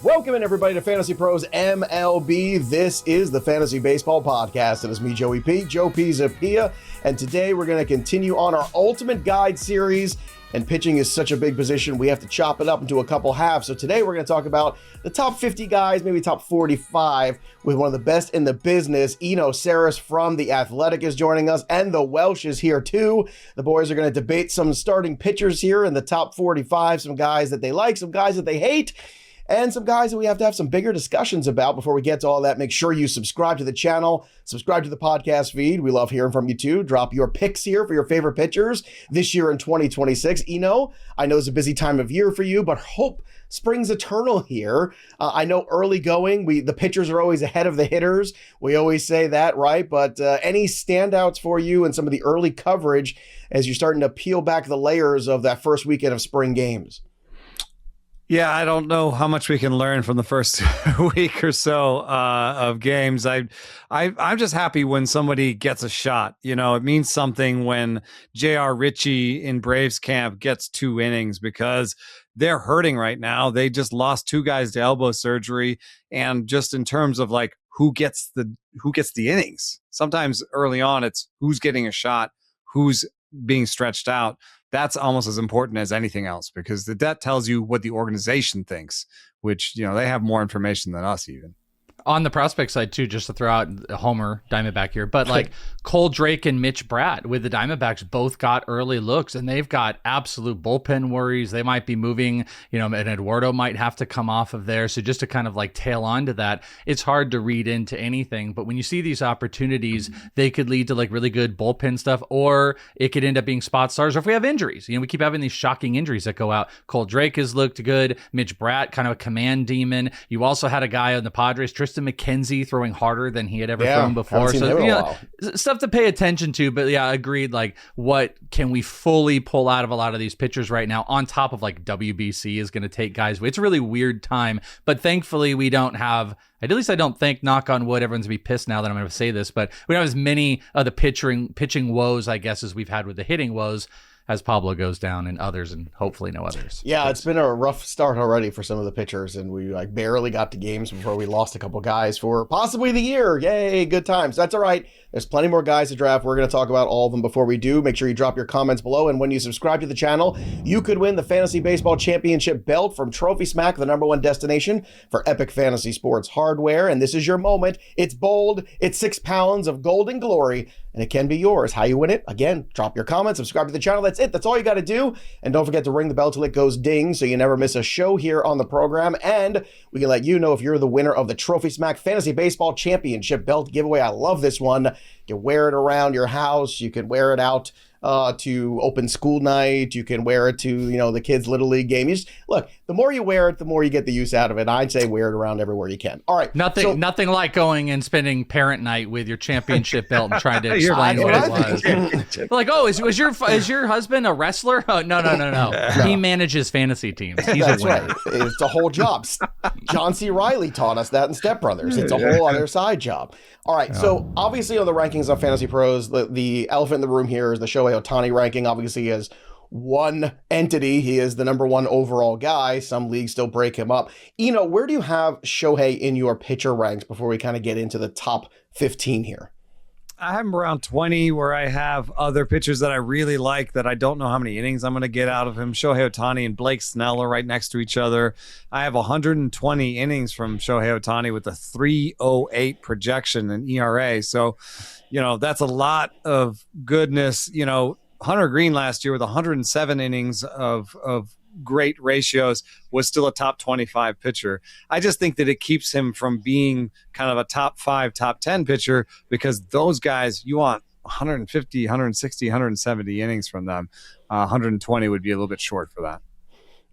Welcome in, everybody, to Fantasy Pros MLB. This is the Fantasy Baseball Podcast. It is me, Joe Pisapia, and today we're going to continue on our Ultimate Guide series. And pitching is such a big position, we have to chop it up into a couple halves. So today we're going to talk about the top 50 guys, maybe top 45, with one of the best in the business. Sarris from The Athletic is joining us, and the Welsh is here too. The boys are going to debate some starting pitchers here in the top 45, some guys that they like, some guys that they hate, and some guys that we have to have some bigger discussions about. Before we get to all that, make sure you subscribe to the channel, subscribe to the podcast feed. We love hearing from you too. Drop your picks here for your favorite pitchers this year in 2026. I know it's a busy time of year for you, but hope springs eternal here. I know early going, the pitchers are always ahead of the hitters. We always say that, right? But any standouts for you and some of the early coverage as you're starting to peel back the layers of that first weekend of spring games? Yeah, I don't know how much we can learn from the first week or so of games. I'm just happy when somebody gets a shot. It means something when J.R. Ritchie in Braves camp gets 2 innings because they're hurting right now. They just lost 2 guys to elbow surgery, and just in terms of like who gets the innings. Sometimes early on, it's who's getting a shot, who's being stretched out. That's almost as important as anything else, because that tells you what the organization thinks, which, they have more information than us even. On the prospect side, too, just to throw out a homer Diamondback here, but like Cole Drake and Mitch Bratt with the Diamondbacks both got early looks, and they've got absolute bullpen worries. They might be moving, and Eduardo might have to come off of there. So just to kind of like tail on to that, it's hard to read into anything. But when you see these opportunities, they could lead to like really good bullpen stuff, or it could end up being spot stars. Or if we have injuries, we keep having these shocking injuries that go out. Cole Drake has looked good. Mitch Bratt, kind of a command demon. You also had a guy on the Padres, Tristan McKenzie, throwing harder than he had ever thrown before. So stuff to pay attention to. But yeah, agreed. Like, what can we fully pull out of a lot of these pitchers right now? On top of like WBC is going to take guys. It's a really weird time. But thankfully, we don't have. At least I don't think, knock on wood, everyone's going to be pissed now that I'm going to say this, but we don't have as many of the pitching woes, I guess, as we've had with the hitting woes, as Pablo goes down and others, and hopefully no others. Yeah, it's been a rough start already for some of the pitchers, and we barely got to games before we lost a couple guys for possibly the year. Yay, good times. That's all right. There's plenty more guys to draft. We're going to talk about all of them before we do. Make sure you drop your comments below, and when you subscribe to the channel, you could win the Fantasy Baseball Championship belt from Trophy Smack, the #1 destination for epic fantasy sports hardware, and this is your moment. It's bold. It's 6 pounds of golden glory, and it can be yours. How you win it? Again, drop your comments, subscribe to the channel. That's it. That's all you got to do. And don't forget to ring the bell till it goes ding so you never miss a show here on the program. And we can let you know if you're the winner of the Trophy Smack Fantasy Baseball Championship belt giveaway. I love this one. You can wear it around your house. You can wear it out to open school night. You can wear it to, the kids' Little League game. You just, look, the more you wear it, the more you get the use out of it. I'd say wear it around everywhere you can. All right. Nothing like going and spending parent night with your championship belt and trying to explain what it was. Like, is your husband a wrestler? Oh, no. He manages fantasy teams. He's That's a winner. right. It's a whole job. John C. Reilly taught us that in Step Brothers. It's a whole other side job. All right. So obviously on the rankings of Fantasy Pros, the elephant in the room here is the Shohei Ohtani ranking. Obviously, he has one entity. He is the #1 overall guy. Some leagues still break him up. Where do you have Shohei in your pitcher ranks before we kind of get into the top 15 here? I have him around 20, where I have other pitchers that I really like that I don't know how many innings I'm going to get out of him. Shohei Ohtani and Blake Snell are right next to each other. I have 120 innings from Shohei Ohtani with a 3.08 projection in ERA. So, that's a lot of goodness. Hunter Green last year with 107 innings of great ratios was still a top 25 pitcher. I just think that it keeps him from being kind of a top 5, top 10 pitcher, because those guys, you want 150, 160, 170 innings from them. 120 would be a little bit short for that.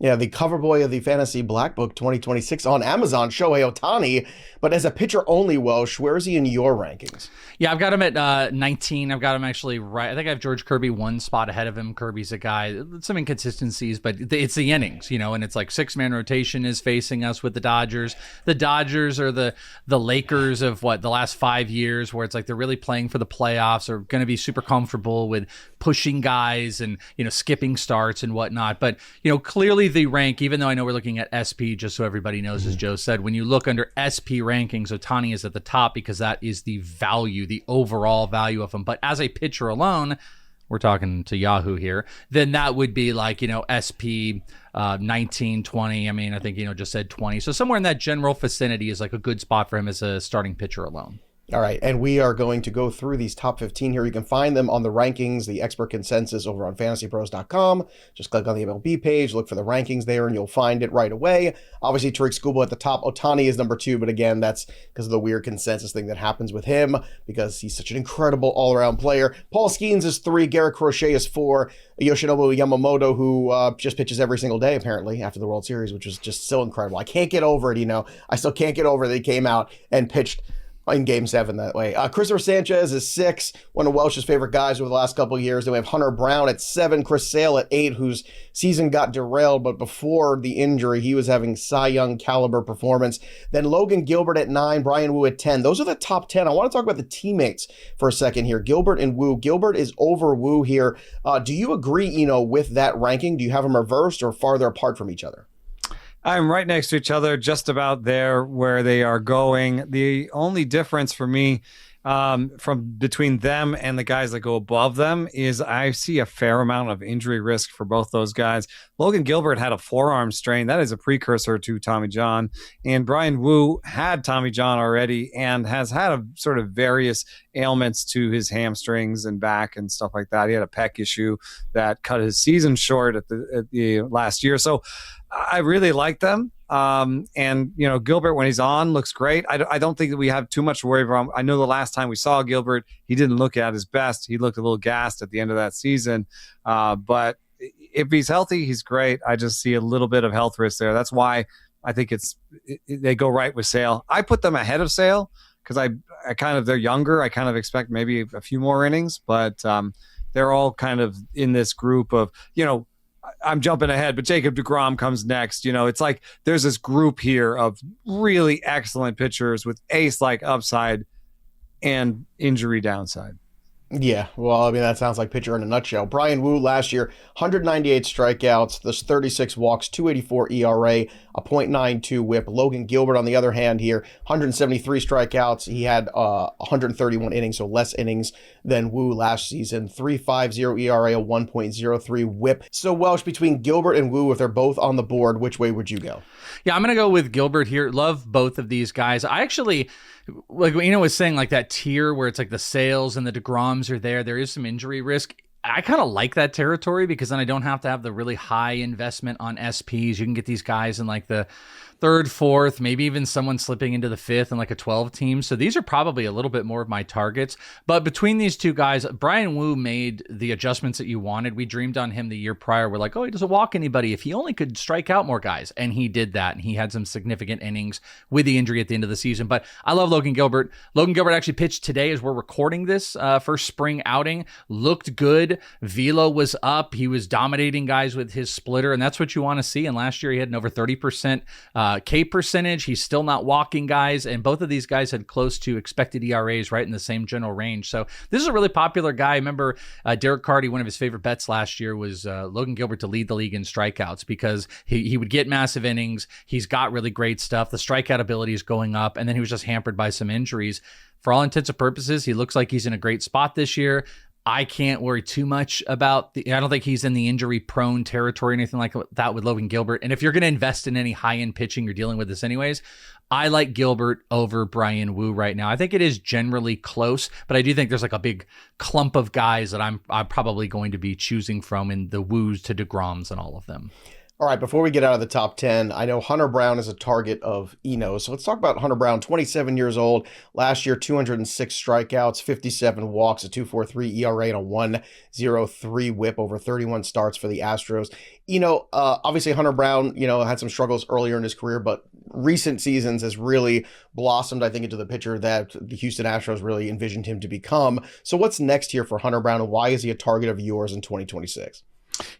Yeah, the cover boy of the Fantasy Black Book 2026 on Amazon, Shohei Ohtani. But as a pitcher only, Welsh, where is he in your rankings? Yeah, I've got him at 19. I've got him actually right. I think I have George Kirby one spot ahead of him. Kirby's a guy, some inconsistencies, but it's the innings, and it's like 6-man rotation is facing us with the Dodgers. The Dodgers are the Lakers of the last 5 years, where it's like they're really playing for the playoffs, or going to be super comfortable with pushing guys and, skipping starts and whatnot. But, clearly the rank, even though I know we're looking at SP, just so everybody knows, as Joe said, when you look under SP rankings, Ohtani is at the top because that is the value, the overall value of him. But as a pitcher alone, we're talking to Yahoo here, then that would be like, SP 19, 20. I mean, I think, just said 20. So somewhere in that general vicinity is like a good spot for him as a starting pitcher alone. All right, and we are going to go through these top 15 here. You can find them on the rankings, the expert consensus over on FantasyPros.com. Just click on the MLB page, look for the rankings there, and you'll find it right away. Obviously, Tariq Skubal at the top. Ohtani is number 2, but again, that's because of the weird consensus thing that happens with him because he's such an incredible all-around player. Paul Skeens is 3, Garrett Crochet is 4, Yoshinobu Yamamoto, who just pitches every single day, apparently, after the World Series, which was just so incredible. I can't get over it, I still can't get over that he came out and pitched in Game 7 that way. Christopher Sanchez is 6, one of Welsh's favorite guys over the last couple of years. Then we have Hunter Brown at 7, Chris Sale at 8, whose season got derailed, but before the injury, he was having Cy Young caliber performance. Then Logan Gilbert at 9, Bryan Woo at 10. Those are the top 10. I want to talk about the teammates for a second here. Gilbert and Woo. Gilbert is over Woo here. Do you agree, with that ranking? Do you have them reversed or farther apart from each other? I'm right next to each other, just about there where they are going. The only difference for me from between them and the guys that go above them is I see a fair amount of injury risk for both those guys. Logan Gilbert had a forearm strain. That is a precursor to Tommy John. And Bryan Woo had Tommy John already and has had a sort of various ailments to his hamstrings and back and stuff like that. He had a pec issue that cut his season short at the last year. So I really like them. And Gilbert, when he's on, looks great. I don't think that we have too much to worry about. I know the last time we saw Gilbert, he didn't look at his best. He looked a little gassed at the end of that season. But if he's healthy, he's great. I just see a little bit of health risk there. That's why I think they go right with Sale. I put them ahead of Sale because they're younger. I kind of expect maybe a few more innings, but they're all kind of in this group of, I'm jumping ahead, but Jacob deGrom comes next. It's like there's this group here of really excellent pitchers with ace-like upside and injury downside. Yeah, well, I mean, that sounds like pitcher in a nutshell. Bryan Woo last year, 198 strikeouts, there's 36 walks, 284 ERA, a .92 whip. Logan Gilbert, on the other hand here, 173 strikeouts. He had 131 innings, so less innings than Woo last season. 3.50 ERA, a 1.03 whip. So, Welsh, between Gilbert and Woo, if they're both on the board, which way would you go? Yeah, I'm going to go with Gilbert here. Love both of these guys. I actually, like was saying, like that tier where it's like the Sales and the deGroms are there is some injury risk. I kind of like that territory because then I don't have to have the really high investment on SPs. You can get these guys in like the third, fourth, maybe even someone slipping into the fifth and like a 12 team. So these are probably a little bit more of my targets. But between these two guys, Bryan Woo made the adjustments that you wanted. We dreamed on him the year prior. We're like, he doesn't walk anybody. If he only could strike out more guys. And he did that. And he had some significant innings with the injury at the end of the season. But I love Logan Gilbert. Logan Gilbert actually pitched today as we're recording this first spring outing. Looked good. Velo was up. He was dominating guys with his splitter. And that's what you want to see. And last year he had an over 30% K percentage. He's still not walking guys, and both of these guys had close to expected ERAs right in the same general range. So this is a really popular guy. I remember Derek Carty, one of his favorite bets last year was Logan Gilbert to lead the league in strikeouts because he would get massive innings. He's got really great stuff. The strikeout ability is going up, and then he was just hampered by some injuries. For all intents and purposes, he looks like he's in a great spot this year. I can't worry too much about I don't think he's in the injury prone territory or anything like that with Logan Gilbert. And if you're going to invest in any high end pitching, you're dealing with this anyways. I like Gilbert over Bryan Woo right now. I think it is generally close, but I do think there's like a big clump of guys that I'm probably going to be choosing from in the Woos to deGroms and all of them. All right, before we get out of the top 10, I know Hunter Brown is a target of Eno. So let's talk about Hunter Brown, 27 years old. Last year, 206 strikeouts, 57 walks, a 2.43 ERA, and a 1.03 whip over 31 starts for the Astros. Obviously Hunter Brown, had some struggles earlier in his career, but recent seasons has really blossomed, I think, into the pitcher that the Houston Astros really envisioned him to become. So what's next here for Hunter Brown, and why is he a target of yours in 2026?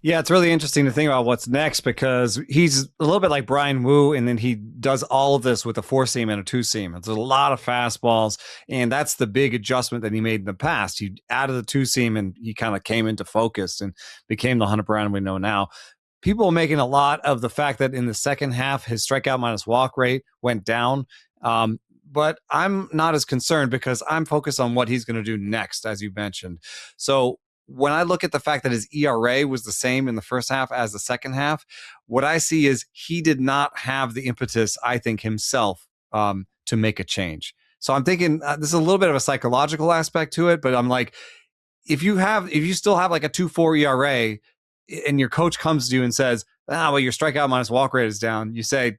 Yeah, it's really interesting to think about what's next because he's a little bit like Bryan Woo, and then he does all of this with a 4-seam and a 2-seam. It's a lot of fastballs, and that's the big adjustment that he made in the past. He added the 2-seam, and he kind of came into focus and became the Hunter Brown we know now. people are making a lot of the fact that in the second half, his strikeout minus walk rate went down. But I'm not as concerned because I'm focused on what he's going to do next, as you mentioned. So when I look at the fact that his ERA was the same in the first half as the second half, what I see is he did not have the impetus, I think, himself to make a change. So I'm thinking this is a little bit of a psychological aspect to it, but I'm like, if you still have like a 2.4 ERA and your coach comes to you and says, well, your strikeout minus walk rate is down, you say,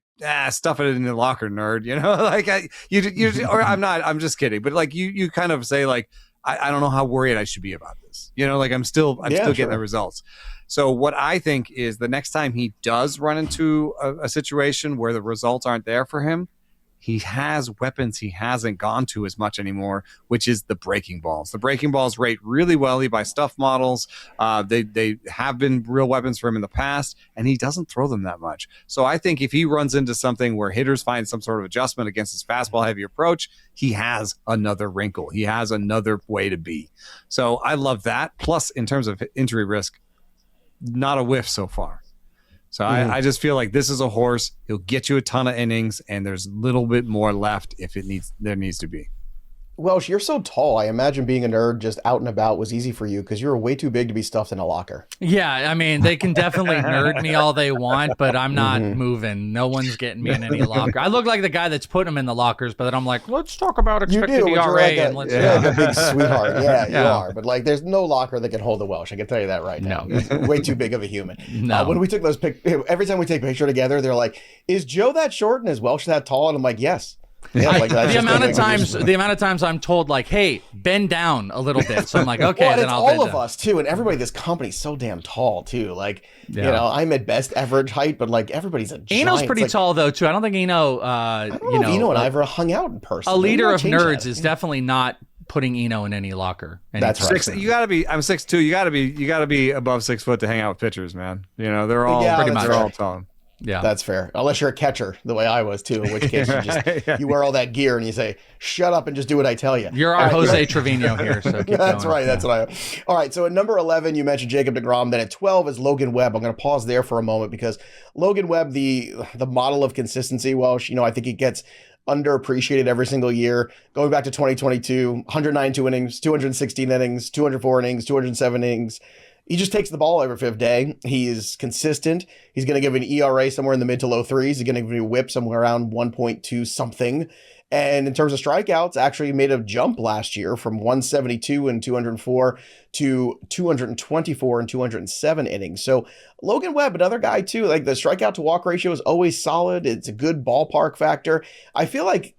stuff it in the locker, nerd. Like or I'm just kidding. But like you kind of say like, I don't know how worried I should be about this. Like I'm still getting the results. So what I think is the next time he does run into a situation where the results aren't there for him, he has weapons he hasn't gone to as much anymore, which is the breaking balls. The breaking balls rate really well by stuff models. They have been real weapons for him in the past, and he doesn't throw them that much. So I think if he runs into something where hitters find some sort of adjustment against his fastball heavy approach, he has another wrinkle. He has another way to be. So I love that. Plus, in terms of injury risk, not a whiff so far. So I just feel like this is a horse. He'll get you a ton of innings, and there's a little bit more left if there needs to be. Welsh, you're so tall. I imagine being a nerd just out and about was easy for you because you were way too big to be stuffed in a locker. Yeah, I mean, they can definitely nerd me all they want, but I'm not moving. No one's getting me in any locker. I look like the guy that's putting them in the lockers, but then I'm like, let's talk about expected ERA. Like a big sweetheart. Yeah, you are. But like, there's no locker that can hold the Welsh. I can tell you that right now. He's way too big of a human. No. When we took those every time we take a picture together, they're like, is Joe that short and is Welsh that tall? And I'm like, yes. Yeah, like the amount of times I'm told like, hey, bend down a little bit. So I'm like, okay, well, then I'll bend down. All of us too, and everybody in this company's so damn tall too. Like, I'm at best average height, but like everybody's a giant. Eno's pretty tall though too. I don't think Eno. I don't know if Eno and I ever hung out in person. A leader of nerds is definitely not putting Eno in any locker. That's right. You gotta be. I'm 6'2". You gotta be above 6 foot to hang out with pitchers, man. They're all pretty much all tall. Yeah, that's fair. Unless you're a catcher, the way I was too. In which case, you wear all that gear and you say, "Shut up and just do what I tell you." You're our Jose Trevino here, so keep that's going. right. That's what I am. All right. So at number 11, you mentioned Jacob deGrom. Then at 12 is Logan Webb. I'm going to pause there for a moment because Logan Webb, the model of consistency. Welsh, I think he gets underappreciated every single year. Going back to 2022, 192 innings, 216 innings, 204 innings, 207 innings. He just takes the ball every fifth day. He is consistent. He's going to give an ERA somewhere in the mid to low threes. He's going to give you a whip somewhere around 1.2 something. And in terms of strikeouts, actually made a jump last year from 172 and 204 to 224 and 207 innings. So Logan Webb, another guy too, like the strikeout to walk ratio is always solid. It's a good ballpark factor. I feel like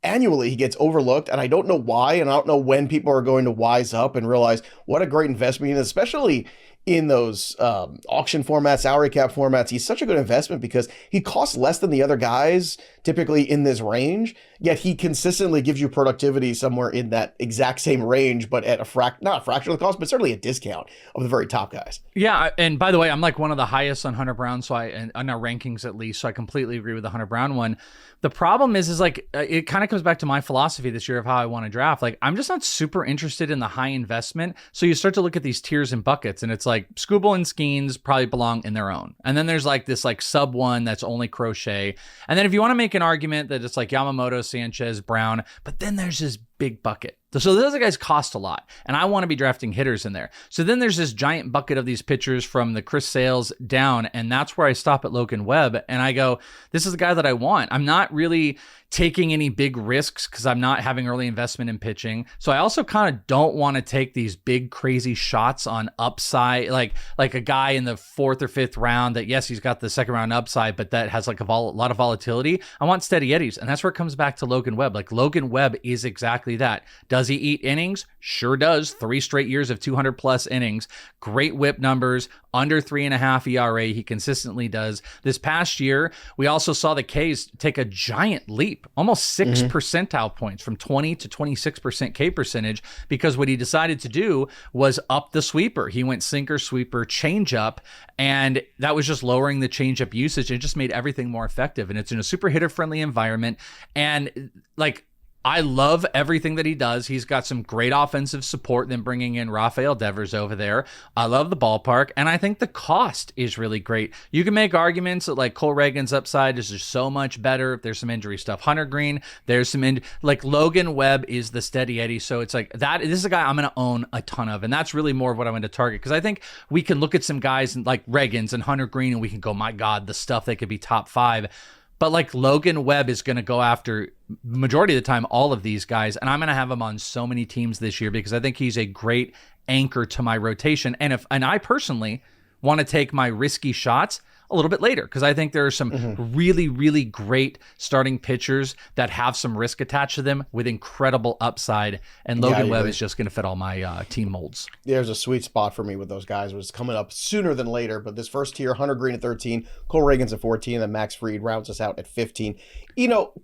annually he gets overlooked, and I don't know why, and I don't know when people are going to wise up and realize what a great investment he is, especially in those auction formats, salary cap formats. He's such a good investment because he costs less than the other guys typically in this range, yet he consistently gives you productivity somewhere in that exact same range, but at not a fraction of the cost, but certainly a discount of the very top guys. Yeah, and by the way, I'm like one of the highest on Hunter Brown, so on our rankings at least, so I completely agree with the Hunter Brown one. The problem is like, it kind of comes back to my philosophy this year of how I want to draft. Like, I'm just not super interested in the high investment. So you start to look at these tiers and buckets, and it's like Skubal and Skeens probably belong in their own. And then there's like this like sub one that's only Crochet. And then if you want to make an argument that it's like Yamamoto, Sanchez, Brown, but then there's this big bucket. So those guys cost a lot, and I want to be drafting hitters in there. So then there's this giant bucket of these pitchers from the Chris Sales down, and that's where I stop at Logan Webb, and I go, this is the guy that I want. I'm not really taking any big risks because I'm not having early investment in pitching. So I also kind of don't want to take these big crazy shots on upside, like a guy in the 4th or 5th round that, yes, he's got the second round upside, but that has like a lot of volatility. I want steady eddies, and that's where it comes back to Logan Webb. Like Logan Webb is exactly that. Does he eat innings? Sure does. 3 straight years of 200 plus innings. Great whip numbers. Under 3.5 ERA. He consistently does. This past year, we also saw the Ks take a giant leap, almost 6 percentile points from 20 to 26% K percentage, because what he decided to do was up the sweeper. He went sinker, sweeper, changeup, and that was just lowering the changeup usage. It just made everything more effective. And it's in a super hitter friendly environment. And like, I love everything that he does. He's got some great offensive support than bringing in Rafael Devers over there. I love the ballpark, and I think the cost is really great. You can make arguments that like Cole Ragans' upside is just so much better if there's some injury stuff. Hunter Green, there's some like Logan Webb is the steady Eddie, so it's like that. This is a guy I'm going to own a ton of, and that's really more of what I'm going to target because I think we can look at some guys like Ragans and Hunter Green, and we can go, my God, the stuff that could be top 5. But like Logan Webb is going to go after majority of the time all of these guys, and I'm going to have him on so many teams this year because I think he's a great anchor to my rotation. And I personally want to take my risky shots a little bit later because I think there are some really, really great starting pitchers that have some risk attached to them with incredible upside. And Logan Webb is just going to fit all my team molds. There's a sweet spot for me with those guys. It was coming up sooner than later, but this first tier, Hunter Green at 13, Cole Ragans at 14, and then Max Fried rounds us out at 15.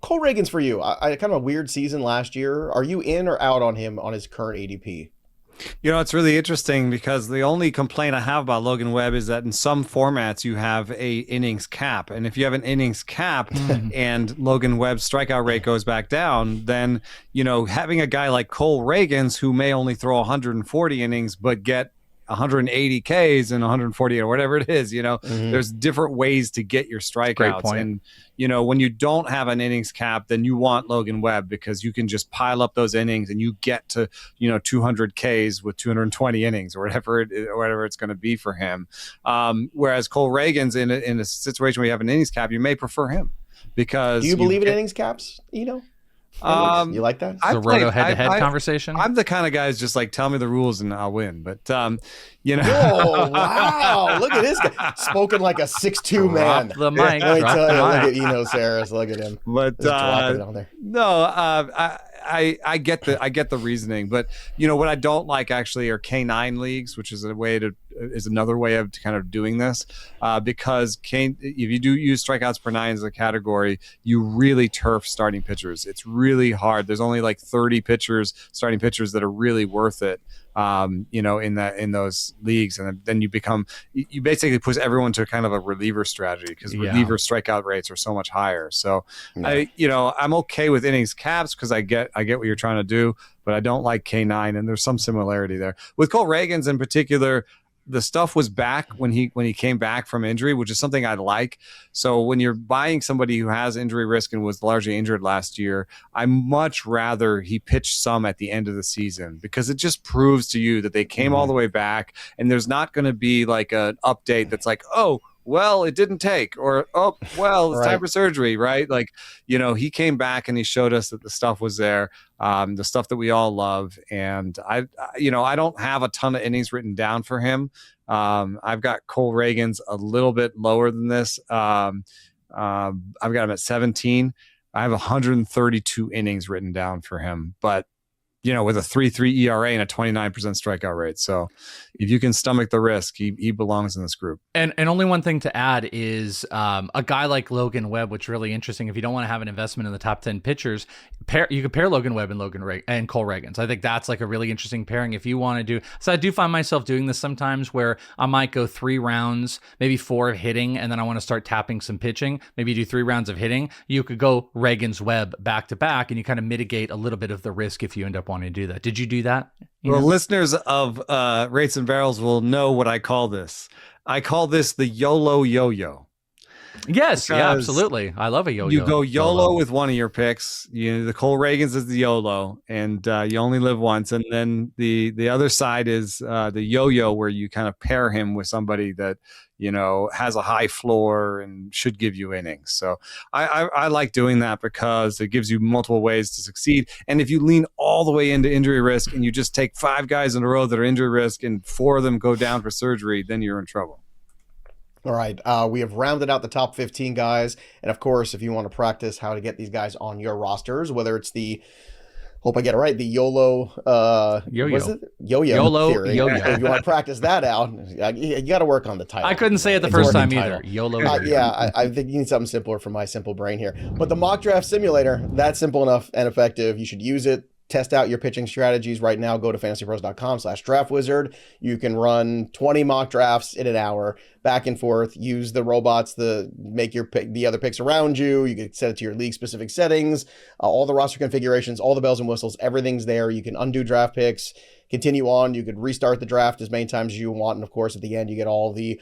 Cole Ragans for you, I kind of a weird season last year. Are you in or out on him on his current ADP? It's really interesting because the only complaint I have about Logan Webb is that in some formats you have a innings cap. And if you have an innings cap and Logan Webb's strikeout rate goes back down, then, having a guy like Cole Ragans who may only throw 140 innings but get 180 Ks and 140 or whatever it is, there's different ways to get your strikeouts. Great point. And, when you don't have an innings cap, then you want Logan Webb because you can just pile up those innings and you get to, 200 Ks with 220 innings or whatever it's going to be for him. Whereas Cole Ragans in a situation where you have an innings cap, you may prefer him because do you believe in innings caps? You like that? The roto head-to-head conversation? I'm the kind of guy who's just like, tell me the rules and I'll win. But, Oh, wow. Look at this guy. Spoken like a 6'2 man. Drop the mic. Let me tell you, look at Sarris. Look at him. But, I get the reasoning. But, what I don't like actually are K9 leagues, which is another way of kind of doing this. Because if you do use strikeouts per 9 as a category, you really turf starting pitchers. It's really hard. There's only like 30 starting pitchers that are really worth it. In those leagues, and then you basically push everyone to kind of a reliever strategy because reliever strikeout rates are so much higher. So I'm okay with innings caps because I get what you're trying to do, but I don't like K9, and there's some similarity there with Cole Ragans in particular. The stuff was back when he came back from injury, which is something I like. So when you're buying somebody who has injury risk and was largely injured last year, I much rather he pitch some at the end of the season because it just proves to you that they came all the way back, and there's not going to be like an update that's like, oh, well, it didn't take, or, oh, well, it's time for surgery, right? Like, he came back and he showed us that the stuff was there, the stuff that we all love. And I don't have a ton of innings written down for him. I've got Cole Ragans a little bit lower than this. I've got him at 17. I have 132 innings written down for him, but with a 3.3 ERA and a 29% strikeout rate. So if you can stomach the risk, he belongs in this group. And only one thing to add is a guy like Logan Webb, which is really interesting. If you don't want to have an investment in the top 10 pitchers, you could pair Logan Webb and Cole Ragans. I think that's like a really interesting pairing if you want to do. So I do find myself doing this sometimes where I might go 3 rounds, maybe 4 of hitting, and then I want to start tapping some pitching. Maybe you do 3 rounds of hitting. You could go Ragans Webb back to back, and you kind of mitigate a little bit of the risk if you end up wanting to do that. Did you do that? Listeners of Rates and Barrels will know what I call this. I call this the YOLO yo-yo. Yes, yeah, absolutely. I love a yo-yo. You go YOLO with one of your picks. The Cole Ragans is the YOLO, and you only live once. And then the other side is the yo-yo, where you kind of pair him with somebody that has a high floor and should give you innings. So I like doing that because it gives you multiple ways to succeed. And if you lean all the way into injury risk and you just take 5 guys in a row that are injury risk and 4 of them go down for surgery, then you're in trouble. All right, we have rounded out the top 15 guys. And of course, if you want to practice how to get these guys on your rosters, whether it's hope I get it right, the YOLO, yo-yo. What is it? Yo-yo theory. Yo-yo. If you want to practice that out, you got to work on the title. I couldn't say it the first time either. YOLO. I think you need something simpler for my simple brain here. But the mock draft simulator, that's simple enough and effective. You should use it test out your pitching strategies right now, go to fantasypros.com/draftwizard. You can run 20 mock drafts in an hour, back and forth, use the robots to make your pick, the other picks around you. You can set it to your league specific settings, all the roster configurations, all the bells and whistles, everything's there. You can undo draft picks, continue on. You could restart the draft as many times as you want. And of course, at the end, you get all the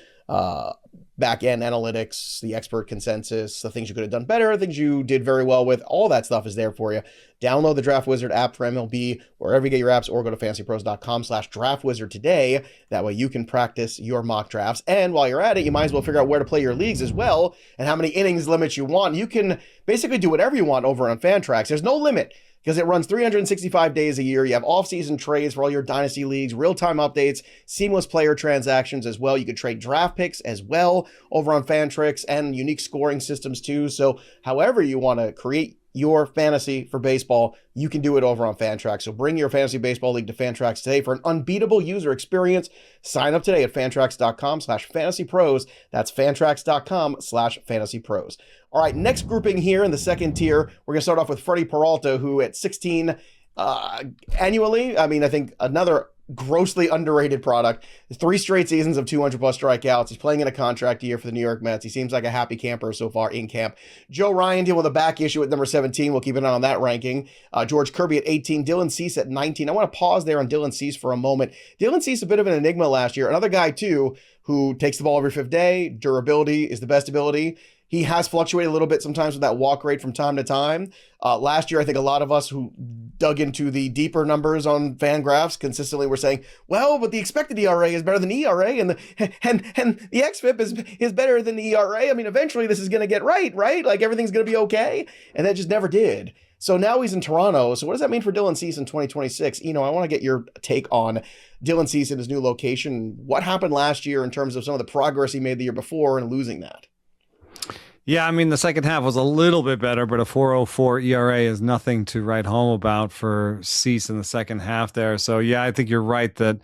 back end analytics, the expert consensus, the things you could have done better, things you did very well with. All that stuff is there for you. Download the Draft Wizard app for MLB wherever you get your apps, or go to fantasypros.com/draftwizard today. That way you can practice your mock drafts. And while you're at it, you might as well figure out where to play your leagues as well and how many innings limits you want. You can basically do whatever you want over on Fantrax. There's no limit, because it runs 365 days a year. You have off-season trades for all your dynasty leagues, real-time updates, seamless player transactions as well. You could trade draft picks as well over on Fantrax, and unique scoring systems too. So however you want to create your fantasy for baseball, you can do it over on Fantrax. So bring your fantasy baseball league to Fantrax today for an unbeatable user experience. Sign up today at fantrax.com/fantasypros. That's fantrax.com/fantasypros. All right, next grouping here in the second tier, we're going to start off with Freddie Peralta, who at 16 annually, I think another grossly underrated product. 3 straight seasons of 200 plus strikeouts. He's playing in a contract year for the New York Mets. He seems like a happy camper so far in camp. Joe Ryan dealing with a back issue at number 17. We'll keep an eye on that ranking. George Kirby at 18. Dylan Cease at 19. I want to pause there on Dylan Cease for a moment. Dylan Cease, a bit of an enigma last year. Another guy too who takes the ball every 5th day. Durability is the best ability. He has fluctuated a little bit sometimes with that walk rate from time to time. Last year, I think a lot of us who dug into the deeper numbers on Fangraphs consistently were saying, well, but the expected ERA is better than ERA, and the xFIP is better than the ERA. Eventually this is going to get right? Like everything's going to be okay. And that just never did. So now he's in Toronto. So what does that mean for Dylan Cease in 2026? I want to get your take on Dylan Cease in his new location. What happened last year in terms of some of the progress he made the year before and losing that? Yeah, the second half was a little bit better, but a 4.04 ERA is nothing to write home about for Cease in the second half there. So, yeah, I think you're right that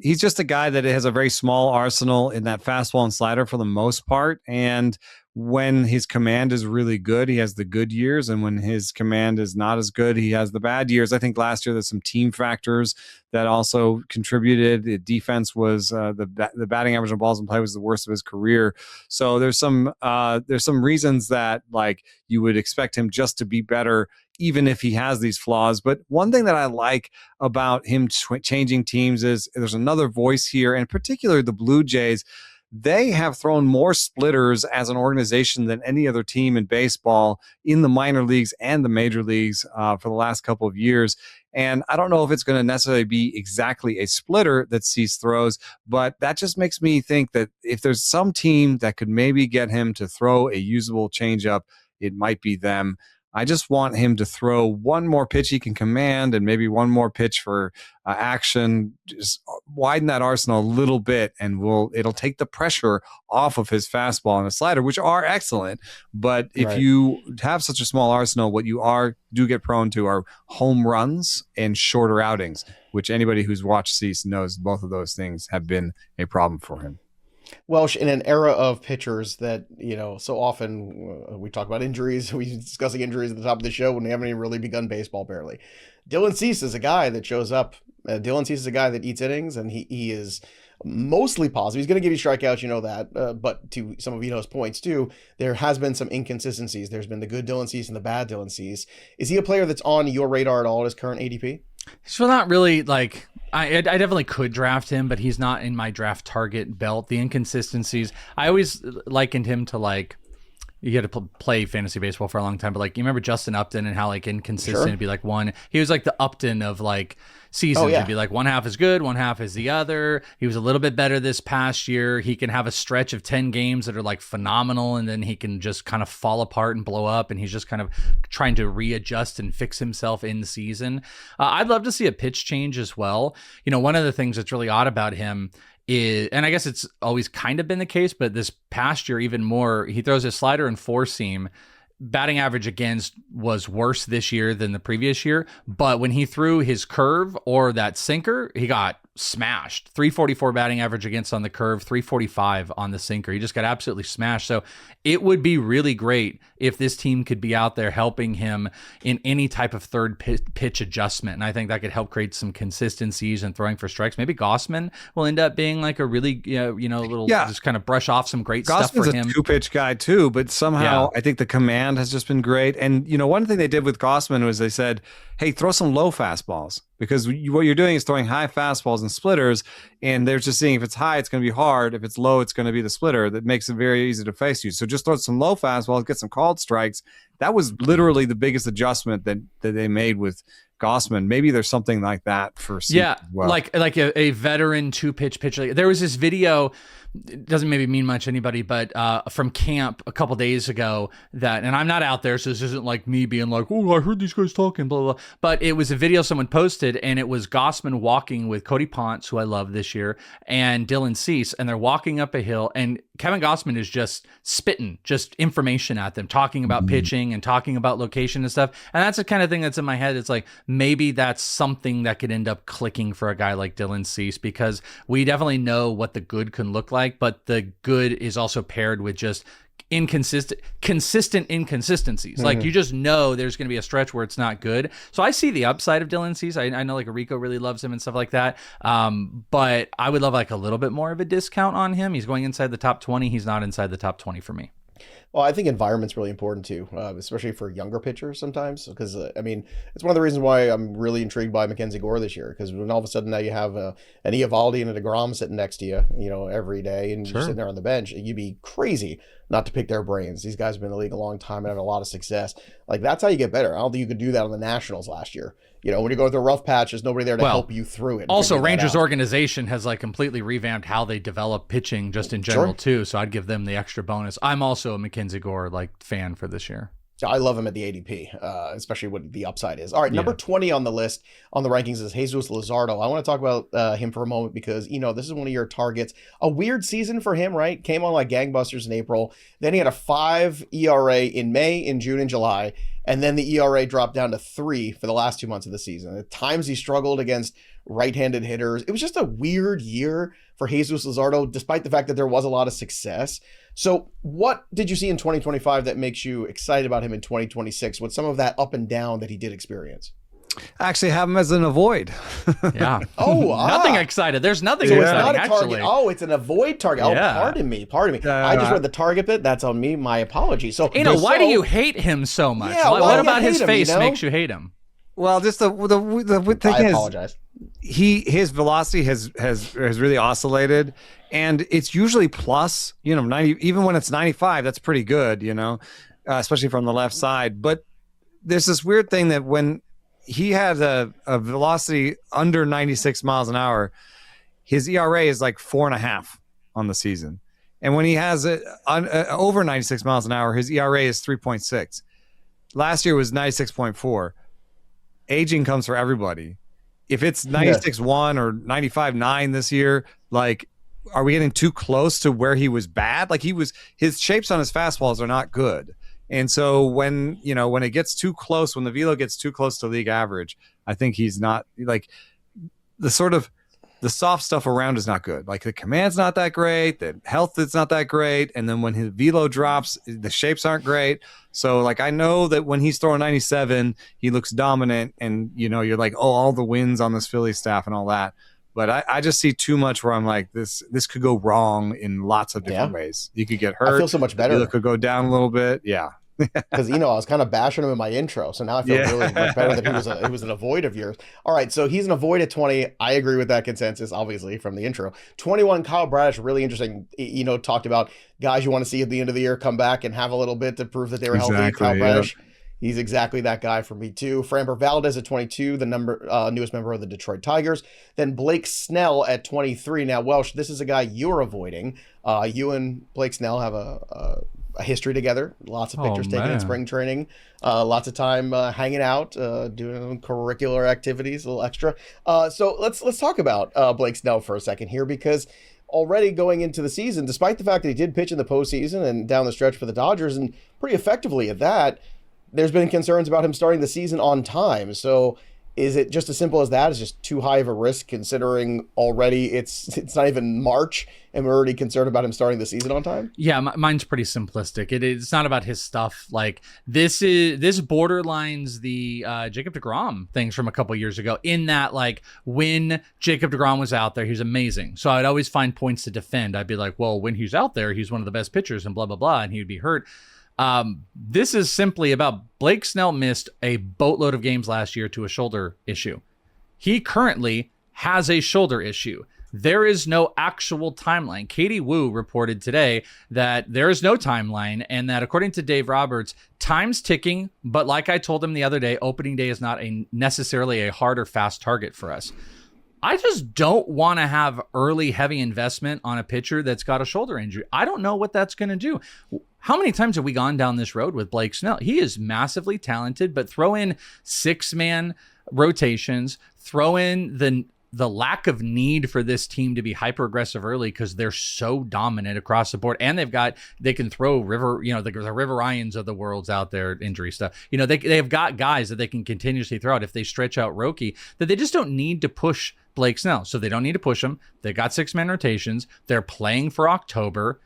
he's just a guy that has a very small arsenal in that fastball and slider for the most part. And when his command is really good, he has the good years. And when his command is not as good, he has the bad years. I think last year there's some team factors that also contributed. The defense was the batting average on balls in play was the worst of his career. So there's some reasons that like you would expect him just to be better, even if he has these flaws. But one thing that I like about him changing teams is there's another voice here, and particularly the Blue Jays. They have thrown more splitters as an organization than any other team in baseball in the minor leagues and the major leagues for the last couple of years. And I don't know if it's going to necessarily be exactly a splitter that Cease throws, but that just makes me think that if there's some team that could maybe get him to throw a usable changeup, it might be them. I just want him to throw one more pitch he can command and maybe one more pitch for action. Just widen that arsenal a little bit, and it'll take the pressure off of his fastball and his slider, which are excellent. But if you have such a small arsenal, what you do get prone to are home runs and shorter outings, which anybody who's watched Cease knows both of those things have been a problem for him. Welsh, in an era of pitchers that, so often we talk about injuries, we're discussing injuries at the top of the show when we haven't even really begun baseball barely. Dylan Cease is a guy that shows up. Dylan Cease is a guy that eats innings, and he is mostly positive. He's going to give you strikeouts, that. But to some of Vito's points too, there has been some inconsistencies. There's been the good Dylan Cease and the bad Dylan Cease. Is he a player that's on your radar at all at his current ADP? So not really. Like I definitely could draft him, but he's not in my draft target belt. The inconsistencies, I always likened him to like, you had to play fantasy baseball for a long time, but like you remember Justin Upton and how like inconsistent it'd be. Like he was like the Upton of like seasons. It'd be like one half is good, one half is the other. He was a little bit better this past year. He can have a stretch of 10 games that are like phenomenal, and then he can just kind of fall apart and blow up, and he's just kind of trying to readjust and fix himself in the season. I'd love to see a pitch change as well. One of the things that's really odd about him is, and I guess it's always kind of been the case, but this past year even more, he throws his slider and four seam. Batting average against was worse this year than the previous year, but when he threw his curve or that sinker, he got smashed. 344 batting average against on the curve, 345 on the sinker. He just got absolutely smashed. So it would be really great if this team could be out there helping him in any type of third pitch adjustment. And I think that could help create some consistencies and throwing for strikes. Maybe Gausman will end up being like a really, little, just kind of brush off some great stuff for him. Gausman's a two-pitch guy too, but somehow I think the command has just been great. And, one thing they did with Gausman was they said, hey, throw some low fastballs, because what you're doing is throwing high fastballs and splitters, and they're just seeing if it's high, it's going to be hard. If it's low, it's going to be the splitter. That makes it very easy to face you. So just throw some low fastballs, get some called strikes. That was literally the biggest adjustment that they made with Gausman. Maybe there's something like that for Seaton as well. like a veteran two-pitch pitcher. There was this video, it doesn't maybe mean much to anybody, but from camp a couple days ago and I'm not out there, so this isn't like me being like, oh, I heard these guys talking, blah, blah, blah. But it was a video someone posted, and it was Gausman walking with Cody Ponce, who I love this year, and Dylan Cease, and they're walking up a hill, and Kevin Gausman is just spitting just information at them, talking about pitching and talking about location and stuff. And that's the kind of thing that's in my head. It's like, maybe that's something that could end up clicking for a guy like Dylan Cease, because we definitely know what the good can look like, but the good is also paired with just consistent inconsistencies. Like, you just know there's going to be a stretch where it's not good. So I see the upside of Dylan Cease. I know like Rico really loves him and stuff like that. But I would love like a little bit more of a discount on him. He's going inside the top 20. He's not inside the top 20 for me. Well, I think environment's really important too, especially for younger pitchers sometimes, because it's one of the reasons why I'm really intrigued by Mackenzie Gore this year, because when all of a sudden now you have an Eovaldi and a DeGrom sitting next to you, every day, and you're sitting there on the bench, you'd be crazy not to pick their brains. These guys have been in the league a long time and have a lot of success. Like, that's how you get better. I don't think you could do that on the Nationals last year. When you go through a rough patch, there's nobody there to help you through it. Also, Rangers organization has like completely revamped how they develop pitching just in general too. So I'd give them the extra bonus. I'm also a Mackenzie Gore fan for this year. I love him at the ADP, especially what the upside is. All right, number 20 on the list on the rankings is Jesus Luzardo. I want to talk about him for a moment because, this is one of your targets. A weird season for him, right? Came on like gangbusters in April. Then he had a 5 ERA in May, in June, and July. And then the ERA dropped down to 3 for the last 2 months of the season. At times he struggled against right-handed hitters. It was just a weird year for Jesus Luzardo, despite the fact that there was a lot of success. So what did you see in 2025 that makes you excited about him in 2026 with some of that up and down that he did experience? I actually have him as an avoid. Yeah. Nothing excited. There's nothing exciting, actually. Oh, it's an avoid target. Oh, pardon me. I just read the target bit. That's on me. My apologies. So, why do you hate him so much? Yeah, what about his face makes you hate him? Well, just the thing I apologize. His velocity has really oscillated, and it's usually plus, 90, even when it's 95, that's pretty good, especially from the left side. But there's this weird thing that when he has a velocity under 96 miles an hour, his ERA is like 4.5 on the season. And when he has it over 96 miles an hour, his ERA is 3.6. Last year was 96.4. Aging comes for everybody. If it's 96.1 or 95.9 this year, like, are we getting too close to where he was bad? Like, his shapes on his fastballs are not good. And so when it gets too close, when the velo gets too close to league average, I think he's not, like, the soft stuff around is not good. Like, the command's not that great, the health is not that great, and then when his velo drops, the shapes aren't great. So, like, I know that when he's throwing 97, he looks dominant, and you're like, oh, all the wins on this Philly staff and all that. But I just see too much where I'm like, this could go wrong in lots of different ways. You could get hurt. I feel so much better. It could go down a little bit. Yeah. Because I was kind of bashing him in my intro, so now I feel really much better that he was an avoid of yours. All right, so he's an avoid at 20. I agree with that consensus, obviously, from the intro. 21, Kyle Bradish, really interesting. Talked about guys you want to see at the end of the year come back and have a little bit to prove that they were healthy. Kyle Bradish, he's exactly that guy for me too. Framber Valdez at 22, the newest member of the Detroit Tigers. Then Blake Snell at 23. Now, Welsh, this is a guy you're avoiding. You and Blake Snell have a history together, lots of pictures taken in spring training, lots of time hanging out, doing curricular activities, a little extra. So let's talk about Blake Snell for a second here, because already going into the season, despite the fact that he did pitch in the postseason and down the stretch for the Dodgers, and pretty effectively at that, there's been concerns about him starting the season on time. So Is it just as simple as that? It's just too high of a risk considering already it's not even March and we're already concerned about him starting the season on time? Yeah, mine's pretty simplistic. It's not about his stuff. Like this borderlines the Jacob deGrom things from a couple years ago, in that like when Jacob deGrom was out there, he was amazing. So I'd always find points to defend. I'd be like, well, when he's out there, he's one of the best pitchers and blah, blah, blah, and he would be hurt. This is simply about Blake Snell missed a boatload of games last year to a shoulder issue. He currently has a shoulder issue. There is no actual timeline. Katie Wu reported today that there is no timeline and that according to Dave Roberts, time's ticking, but like I told him the other day, opening day is not necessarily a hard or fast target for us. I just don't want to have early heavy investment on a pitcher that's got a shoulder injury. I don't know what that's going to do. How many times have we gone down this road with Blake Snell? He is massively talented, but throw in 6-man rotations, throw in the lack of need for this team to be hyper aggressive early because they're so dominant across the board, and they can throw the River Ryans of the world's out there, injury stuff. They have got guys that they can continuously throw out if they stretch out Roki, that they just don't need to push Blake Snell. So they don't need to push him. They got 6-man rotations. They're playing for October,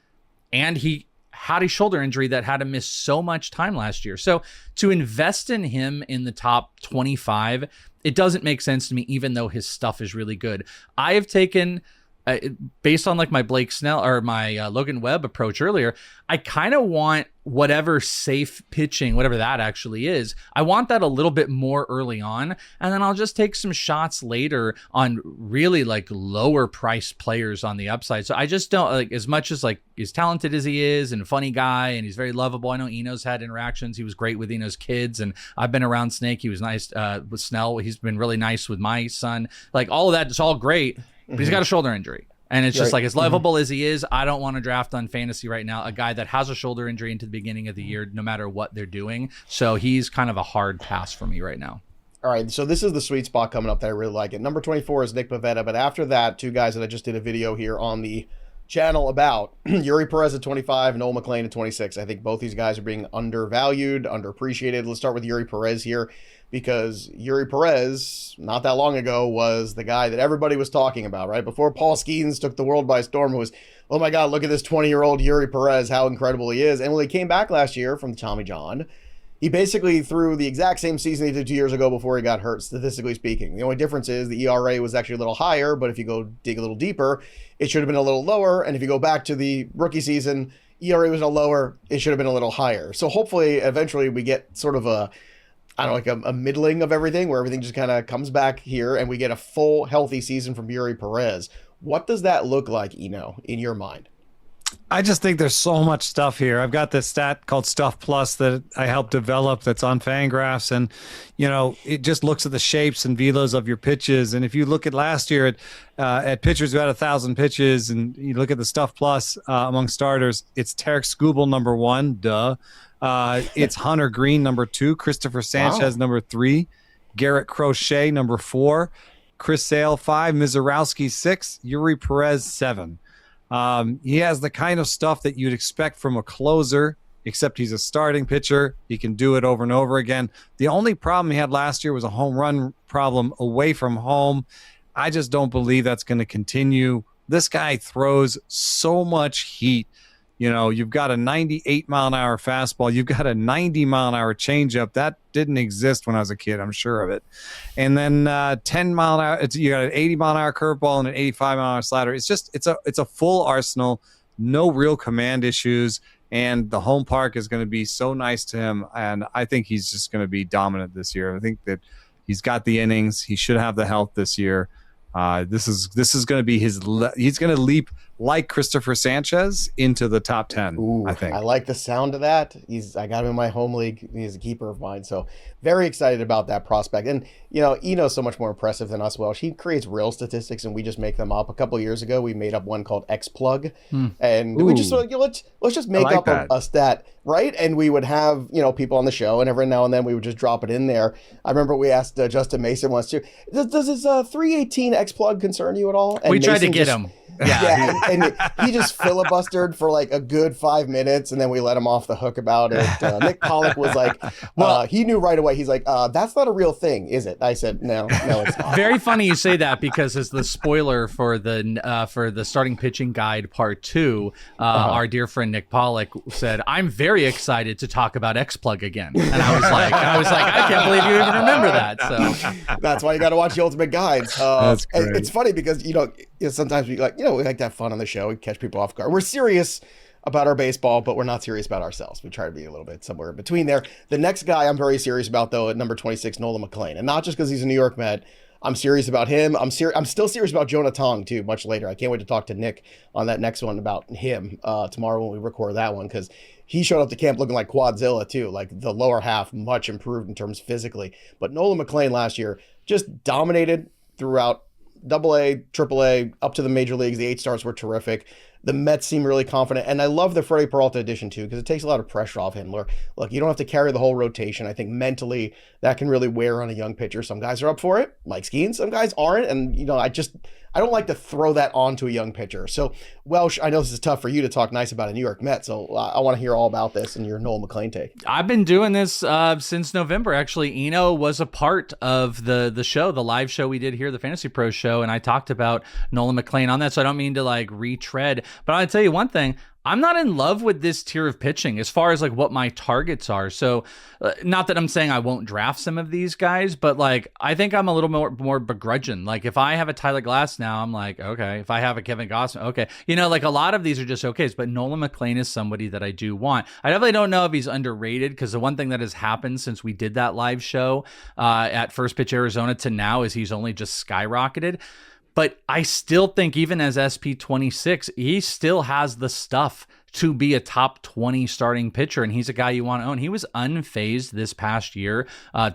and he had a shoulder injury that had him miss so much time last year. So to invest in him in the top 25, it doesn't make sense to me, even though his stuff is really good. I have taken, based on like my Blake Snell or my Logan Webb approach earlier, I kind of want whatever safe pitching, whatever that actually is, I want that a little bit more early on. And then I'll just take some shots later on really like lower priced players on the upside. So I just don't like, as much as like as talented as he is and a funny guy and he's very lovable. I know Eno's had interactions. He was great with Eno's kids, and I've been around Snake. He was nice with Snell. He's been really nice with my son. Like all of that, it's all great, but he's got a shoulder injury. And it's just like, as lovable as he is, I don't want to draft on fantasy right now a guy that has a shoulder injury into the beginning of the year, no matter what they're doing. So he's kind of a hard pass for me right now. All right, so this is the sweet spot coming up that I really like it. Number 24 is Nick Pivetta, but after that, two guys that I just did a video here on the channel about, Eury Perez at 25, Nolan McLean at 26. I think both these guys are being undervalued, underappreciated. Let's start with Eury Perez here, because Eury Perez, not that long ago, was the guy that everybody was talking about, right? Before Paul Skeens took the world by storm, it was, oh my God, look at this 20-year-old Eury Perez, how incredible he is. And when he came back last year from Tommy John, he basically threw the exact same season he did 2 years ago before he got hurt, statistically speaking. The only difference is the ERA was actually a little higher, but if you go dig a little deeper, it should have been a little lower. And if you go back to the rookie season, ERA was a little lower, it should have been a little higher. So hopefully, eventually, we get sort of a middling of everything, where everything just kind of comes back here and we get a full healthy season from Eury Perez. What does that look like, Eno, in your mind? I just think there's so much stuff here. I've got this stat called Stuff Plus that I helped develop that's on Fangraphs, and it just looks at the shapes and velos of your pitches. And if you look at last year at pitchers who had 1,000 pitches, and you look at the Stuff Plus among starters, it's Tarek Skubal number 1, duh. It's Hunter Green number 2, Christopher Sanchez number 3, Garrett Crochet number 4, Chris Sale 5, Misiorowski 6, Eury Perez 7. He has the kind of stuff that you'd expect from a closer, except he's a starting pitcher. He can do it over and over again. The only problem he had last year was a home run problem away from home. I just don't believe that's going to continue. This guy throws so much heat. You've got a 98-mile-an-hour fastball. You've got a 90-mile-an-hour changeup. That didn't exist when I was a kid. I'm sure of it. And then 10-mile-an-hour. You got an 80-mile-an-hour curveball and an 85-mile-an-hour slider. It's a full arsenal. No real command issues. And the home park is going to be so nice to him. And I think he's just going to be dominant this year. I think that he's got the innings. He should have the health this year. This is going to be he's going to leap like Christopher Sanchez into the top 10. Ooh, I think. I like the sound of that. I got him in my home league. He's a keeper of mine. So very excited about that prospect. And, Eno's so much more impressive than us, Welsh. He creates real statistics and we just make them up. A couple of years ago, we made up one called X-Plug. And we just let's just make up a stat, right? And we would have, people on the show, and every now and then we would just drop it in there. I remember we asked Justin Mason once too, does his 318 X-Plug concern you at all? And we tried Mason to get him. Yeah, and he just filibustered for like a good 5 minutes, and then we let him off the hook about it. Nick Pollock was like, he knew right away. He's like, that's not a real thing, is it? I said, no, it's not. Very funny you say that, because as the spoiler for the starting pitching guide part 2, our dear friend Nick Pollock said, "I'm very excited to talk about X-Plug again," and I was like, I can't believe you even remember that. So that's why you got to watch the Ultimate Guides. That's great. And it's funny because sometimes we like to have fun on the show. We catch people off guard. We're serious about our baseball, but we're not serious about ourselves. We try to be a little bit somewhere in between there. The next guy I'm very serious about, though, at number 26, Nolan McLean, and not just because he's a New York Met. I'm serious about him. I'm still serious about Jonah Tong too. Much later, I can't wait to talk to Nick on that next one about him tomorrow when we record that one, because he showed up to camp looking like Quadzilla too, like the lower half much improved in terms physically. But Nolan McLean last year just dominated throughout AA, AAA, up to the major leagues. The 8 starts were terrific. The Mets seem really confident, and I love the Freddie Peralta addition too, because it takes a lot of pressure off him. Look, you don't have to carry the whole rotation. I think mentally that can really wear on a young pitcher. Some guys are up for it, like Skeen. Some guys aren't, and I don't like to throw that onto a young pitcher. So Welsh, I know this is tough for you to talk nice about a New York Met, so I want to hear all about this and your Nolan McLean take. I've been doing this since November. Actually, Eno was a part of the show, the live show we did here, the Fantasy Pros show, and I talked about Nolan McLean on that, so I don't mean to like retread, but I'll tell you one thing. I'm not in love with this tier of pitching as far as like what my targets are. So not that I'm saying I won't draft some of these guys, but like I think I'm a little more begrudging. Like if I have a Tyler Glass now, I'm like, okay. If I have a Kevin Gausman, okay. Like a lot of these are just okays, but Nolan McLean is somebody that I do want. I definitely don't know if he's underrated, because the one thing that has happened since we did that live show at First Pitch Arizona to now is he's only just skyrocketed. But I still think even as SP26, he still has the stuff to be a top 20 starting pitcher, and he's a guy you want to own. He was unfazed this past year,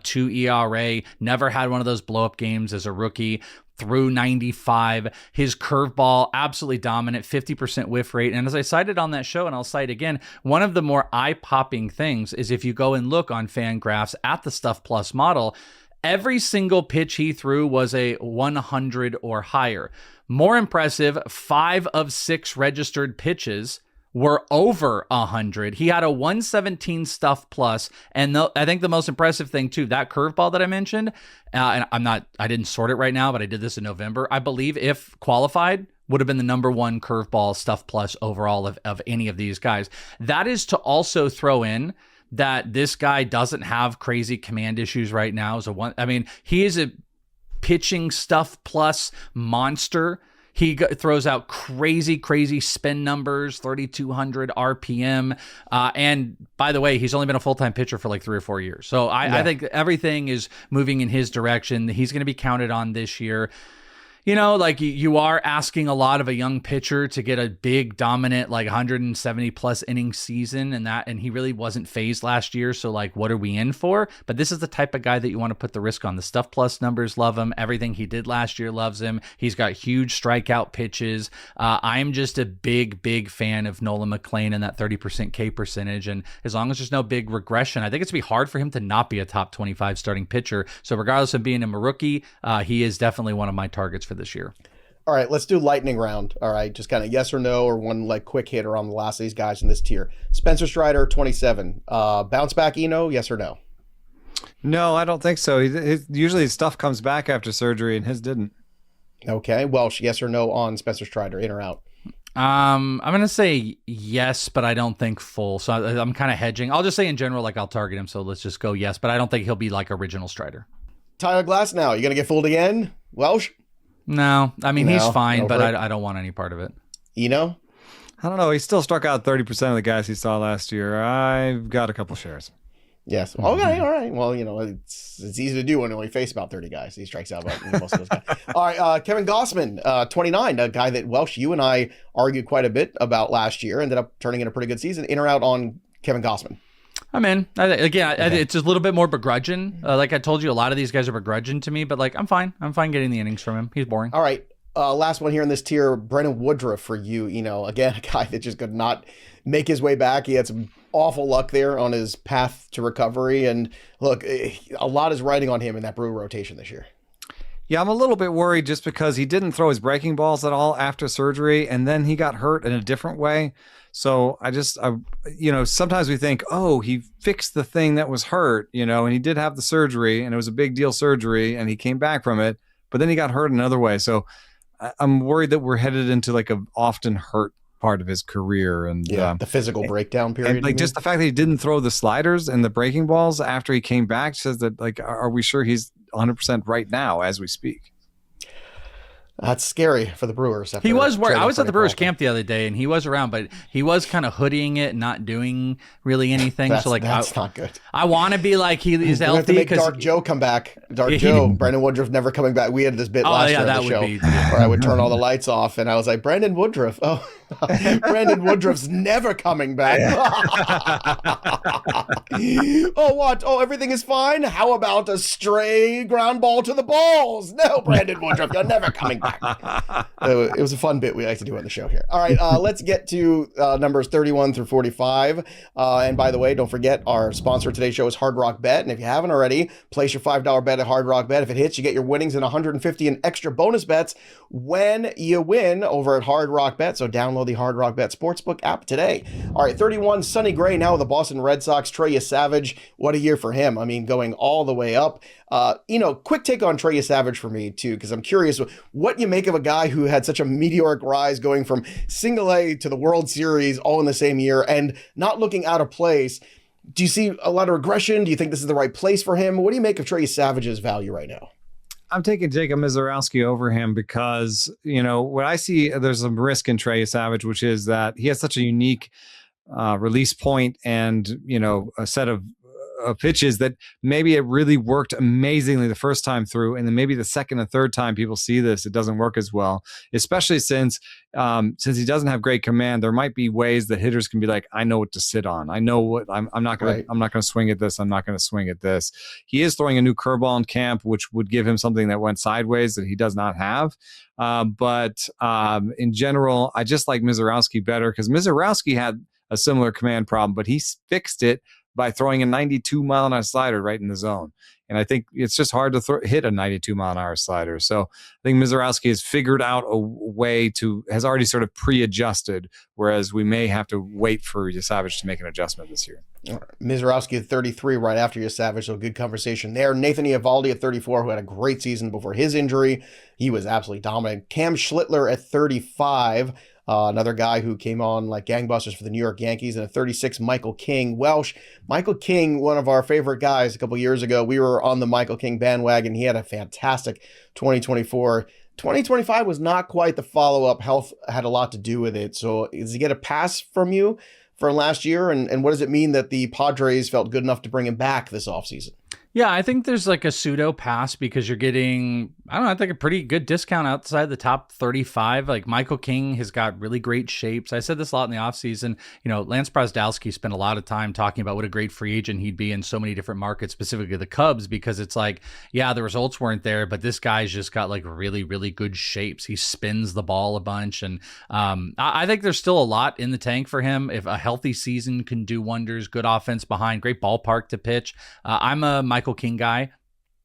2 ERA, never had one of those blow-up games as a rookie, through 95. His curveball, absolutely dominant, 50% whiff rate. And as I cited on that show, and I'll cite again, one of the more eye-popping things is if you go and look on FanGraphs at the Stuff Plus model, every single pitch he threw was a 100 or higher. More impressive, 5 of 6 registered pitches were over 100. He had a 117 Stuff Plus, and I think the most impressive thing too, that curveball that I mentioned, and I didn't sort it right now, but I did this in November. I believe if qualified, would have been the number 1 curveball Stuff Plus overall of any of these guys. That is to also throw in that this guy doesn't have crazy command issues right now. He is a pitching Stuff Plus monster. He throws out crazy spin numbers, 3,200 RPM. And by the way, he's only been a full-time pitcher for like 3 or 4 years. So I think everything is moving in his direction. He's going to be counted on this year. You are asking a lot of a young pitcher to get a big, dominant, like 170 plus inning season, and he really wasn't phased last year. So like, what are we in for? But this is the type of guy that you want to put the risk on. The Stuff Plus numbers love him. Everything he did last year loves him. He's got huge strikeout pitches. I'm just a big fan of Nolan McLean and that 30% K percentage. And as long as there's no big regression, I think it's going to be hard for him to not be a top 25 starting pitcher. So regardless of being a rookie, he is definitely one of my targets for this year. All right, let's do lightning round. All right, just kind of yes or no, or one like quick hitter on the last of these guys in this tier. Spencer Strider, 27. Bounce back Eno, yes or no? No, I don't think so. Usually his stuff comes back after surgery, and his didn't. Okay, Welsh, yes or no on Spencer Strider, in or out? I'm going to say yes, but I don't think full. So I'm kind of hedging. I'll just say in general, like I'll target him. So let's just go yes, but I don't think he'll be like original Strider. Tyler Glass now, you going to get fooled again? Welsh? No, he's fine, but I don't want any part of it. Eno? I don't know. He still struck out 30% of the guys he saw last year. I've got a couple shares. Yes. Okay. All right. Well, it's easy to do when we face about 30 guys. He strikes out about most of those guys. All right. Kevin Gausman, 29, a guy that Welsh, you and I argued quite a bit about last year, ended up turning in a pretty good season. In or out on Kevin Gausman? I'm in. It's a little bit more begrudging. Like I told you, a lot of these guys are begrudging to me, but like I'm fine. I'm fine getting the innings from him. He's boring. All right. Last one here in this tier, Brennan Woodruff for you. Again, a guy that just could not make his way back. He had some awful luck there on his path to recovery. And look, a lot is riding on him in that Brewer rotation this year. Yeah, I'm a little bit worried just because he didn't throw his breaking balls at all after surgery, and then he got hurt in a different way. So I sometimes we think, oh, he fixed the thing that was hurt, and he did have the surgery, and it was a big deal surgery, and he came back from it, but then he got hurt another way. So I'm worried that we're headed into like a often hurt part of his career, and the physical breakdown period. And like just the fact that he didn't throw the sliders and the breaking balls after he came back says that, like, are we sure he's 100% right now as we speak? That's scary for the Brewers. He was worried. I was at the Brewers camp the other day, and he was around, but he was kind of hoodieing it and not doing really anything. That's not good. I want to be like he's healthy. We have to make Dark Joe come back. Joe, Brandon Woodruff never coming back. We had this bit last year on the show where I would turn all the lights off, and I was like, Brandon Woodruff. Oh, Brandon Woodruff's never coming back. Oh, what? Oh, everything is fine? How about a stray ground ball to the balls? No, Brandon Woodruff, you're never coming back. It was a fun bit we like to do on the show here. All right, let's get to numbers 31 through 45. And by the way, don't forget our sponsor of today's show is Hard Rock Bet. And if you haven't already, place your $5 bet at Hard Rock Bet. If it hits, you get your winnings and 150 in extra bonus bets when you win over at Hard Rock Bet. So download the Hard Rock Bet Sportsbook app today. All right, 31, Sonny Gray now with the Boston Red Sox. Trey Yesavage, what a year for him. I mean, going all the way up. Quick take on Trey Yesavage for me too, because I'm curious what you make of a guy who had such a meteoric rise going from single A to the World Series all in the same year and not looking out of place. Do you see a lot of regression? Do you think this is the right place for him? What do you make of Trey Yesavage's value right now? I'm taking Jacob Misiorowski over him because, what I see, there's some risk in Trey Yesavage, which is that he has such a unique release point and, a set of pitches that maybe it really worked amazingly the first time through, and then maybe the second and third time people see this, it doesn't work as well, especially since he doesn't have great command. There might be ways that hitters can be like, I know what to sit on. I know what I'm not going to swing at this. I'm not going to swing at this. He is throwing a new curveball in camp, which would give him something that went sideways that he does not have. But in general, I just like Misiorowski better because Misiorowski had a similar command problem, but he fixed it by throwing a 92-mile-an-hour slider right in the zone. And I think it's just hard to hit a 92-mile-an-hour slider. So I think Misiorowski has figured out a way has already sort of pre-adjusted, whereas we may have to wait for Yesavage to make an adjustment this year. Misiorowski at 33 right after Yesavage, so good conversation there. Nathan Eovaldi at 34, who had a great season before his injury. He was absolutely dominant. Cam Schlittler at 35. Another guy who came on like gangbusters for the New York Yankees. And at 36, Michael King. Welsh. Michael King, one of our favorite guys a couple years ago. We were on the Michael King bandwagon. He had a fantastic 2024. 2025 was not quite the follow-up. Health had a lot to do with it. So does he get a pass from you for last year? And what does it mean that the Padres felt good enough to bring him back this offseason? Yeah, I think there's like a pseudo pass because you're getting, I think a pretty good discount outside the top 35. Like Michael King has got really great shapes. I said this a lot in the offseason. Lance Brozdowski spent a lot of time talking about what a great free agent he'd be in so many different markets, specifically the Cubs, because it's like, yeah, the results weren't there, but this guy's just got like really, really good shapes. He spins the ball a bunch. And I think there's still a lot in the tank for him. If a healthy season can do wonders, good offense behind, great ballpark to pitch. I'm a Michael King guy.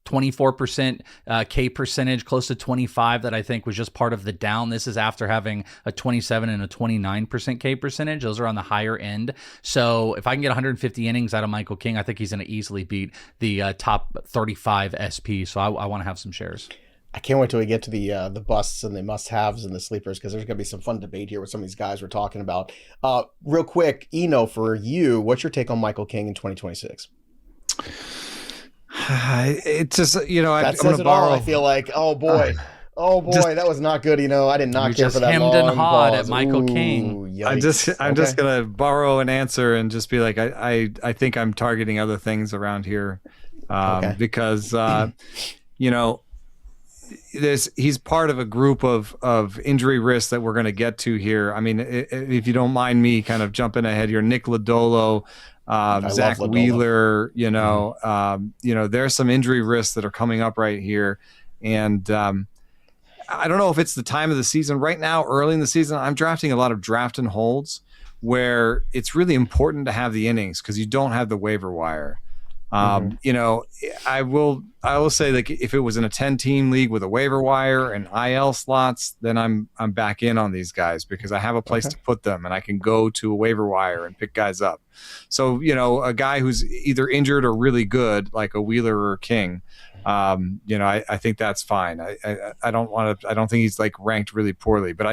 24% K percentage, close to 25 that I think was just part of the down. This is after having a 27 and a 29% K percentage. Those are on the higher end. So if I can get 150 innings out of Michael King, I think he's going to easily beat the top 35 SP. So I want to have some shares. I can't wait till we get to the busts and the must-haves and the sleepers, because there's going to be some fun debate here with some of these guys we're talking about. Real quick, Eno, for you, what's your take on Michael King in 2026? It's just, that says I'm gonna borrow. I feel like, oh boy, that was not good. I did not care for that long hemmed and hawed at pause. Michael Ooh, King. Yikes. I'm just gonna borrow an answer and just be like, I think I'm targeting other things around here, because he's part of a group of injury risks that we're going to get to here. I mean, if you don't mind me kind of jumping ahead here, Nick Lodolo, Zach Wheeler, there's some injury risks that are coming up right here. And I don't know if it's the time of the season right now, early in the season. I'm drafting a lot of draft and holds where it's really important to have the innings because you don't have the waiver wire. You know, I will say, like, if it was in a 10-team league with a waiver wire and IL slots, then I'm back in on these guys because I have a place to put them and I can go to a waiver wire and pick guys up. So, you know, a guy who's either injured or really good, like a Wheeler or a King, you know, I think that's fine. I don't think he's like ranked really poorly, but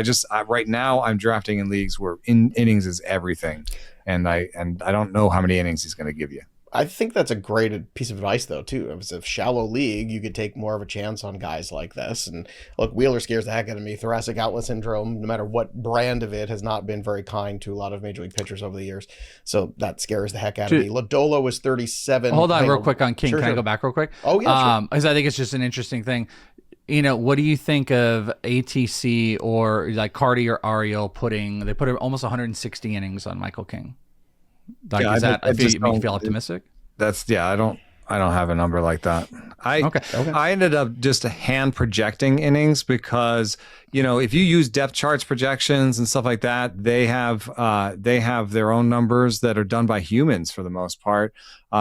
right now I'm drafting in leagues where innings is everything. And I don't know how many innings he's going to give you. I think that's a great piece of advice, though, too. If it's a shallow league, you could take more of a chance on guys like this. And look, Wheeler scares the heck out of me. Thoracic outlet syndrome, no matter what brand of it, has not been very kind to a lot of major league pitchers over the years. So that scares the heck out of me. Lodolo was 37. Hold on real quick on King. Sure, Can I go back real quick? Oh, yeah, sure. Because I think it's just an interesting thing. You know, what do you think of ATC or like Cardi or Ariel they put almost 160 innings on Michael King? Like, is that, make you feel optimistic? I don't have a number like that. I ended up just hand projecting innings because, you know, if you use depth charts projections and stuff like that, they have their own numbers that are done by humans for the most part.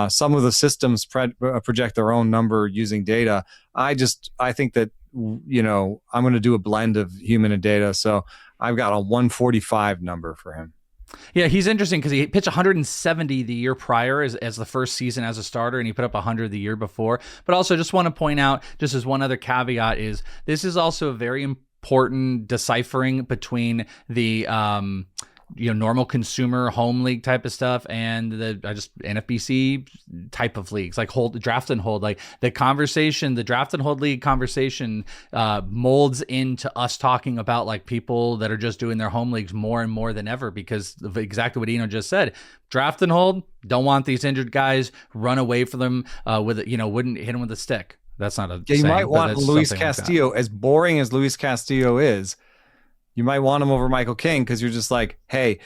Some of the systems project their own number using data. I think that, you know, I'm going to do a blend of human and data. So I've got a 145 number for him. Yeah, he's interesting because he pitched 170 the year prior as the first season as a starter, and he put up 100 the year before. But also just want to point out, just as one other caveat, is this is also a very important deciphering between the normal consumer home league type of stuff and the NFBC type of leagues, like draft and hold. Like the draft and hold league conversation molds into us talking about like people that are just doing their home leagues more and more than ever, because of exactly what Eno just said. Draft and hold, don't want these injured guys, run away from them wouldn't hit them with a stick. That's not a saying, you might want Luis Castillo, like as boring as Luis Castillo is. You might want him over Michael King because you're just like, hey,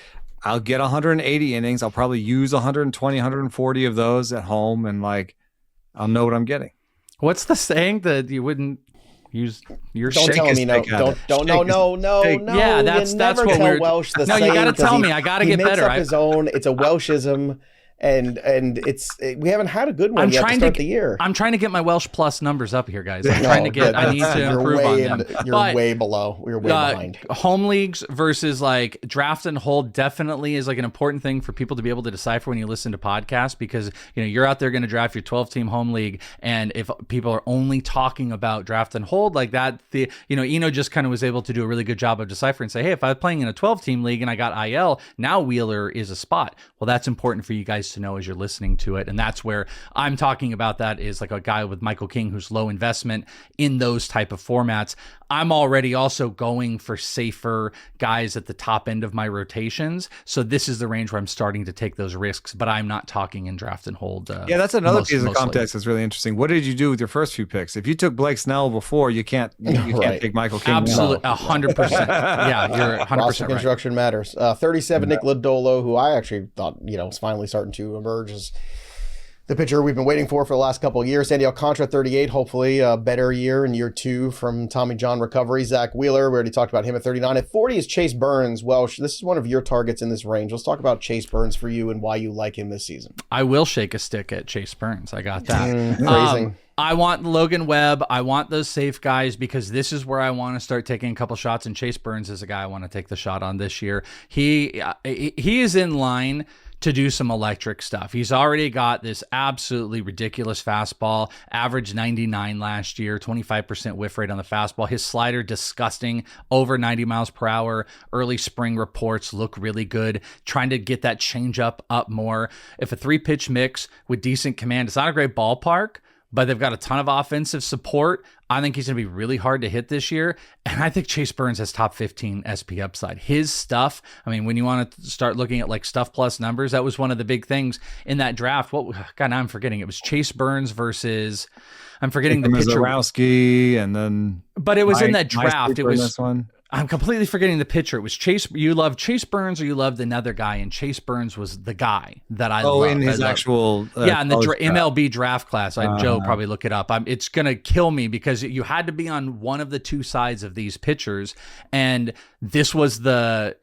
I'll get 180 innings. I'll probably use 120, 140 of those at home, and like, I'll know what I'm getting. What's the saying that you wouldn't use your Don't shake? tell me no. No. Yeah, that's never what tell we're. Welsh the no, saying. You got to tell me. I got to get makes better. Up his own. It's a Welshism. And we haven't had a good one yet to start the year. I'm trying to get my Welsh plus numbers up here, guys. I need to improve on them. You're way below. You're way behind. Home leagues versus like draft and hold definitely is like an important thing for people to be able to decipher when you listen to podcasts, because you know you're out there going to draft your 12-team home league, and if people are only talking about draft and hold like that, Eno just kind of was able to do a really good job of deciphering and say, hey, if I was playing in a 12-team league and I got IL, now Wheeler is a spot. Well, that's important for you guys to know as you're listening to it. And that's where I'm talking about that is like a guy with Michael King who's low investment in those type of formats. I'm already also going for safer guys at the top end of my rotations. So this is the range where I'm starting to take those risks, but I'm not talking in draft and hold. Yeah, that's another piece of context that's really interesting. What did you do with your first few picks? If you took Blake Snell before, you can't take Michael King. Absolutely, 100%. Yeah, you're 100% roster right. construction matters. 37, Nick Lodolo, who I actually thought, is finally starting to emerge as the pitcher we've been waiting for the last couple of years. Sandy Alcantara, 38, hopefully a better year in year 2 from Tommy John recovery. Zach Wheeler, we already talked about him at 39. At 40 is Chase Burns. Welsh, this is one of your targets in this range. Let's talk about Chase Burns for you and why you like him this season. I will shake a stick at Chase Burns. I got that. Phrasing. I want Logan Webb. I want those safe guys because this is where I want to start taking a couple shots, and Chase Burns is a guy I want to take the shot on this year. He is in line to do some electric stuff. He's already got this absolutely ridiculous fastball, average 99 last year, 25% whiff rate on the fastball. His slider, disgusting, over 90 miles per hour. Early spring reports look really good. Trying to get that changeup up more. If a 3-pitch mix with decent command, it's not a great ballpark, but they've got a ton of offensive support. I think he's going to be really hard to hit this year. And I think Chase Burns has top 15 SP upside. His stuff, I mean, when you want to start looking at like stuff plus numbers, that was one of the big things in that draft. God, now I'm forgetting. It was Chase Burns versus, I'm forgetting the pitcher. Misiorowski, and then. But it was in that draft. It was this one. I'm completely forgetting the pitcher. It was Chase. You loved Chase Burns or you loved another guy, and Chase Burns was the guy that I loved. In his actual in the MLB draft class. Joe probably look it up. It's gonna kill me because you had to be on one of the two sides of these pitchers, and this was the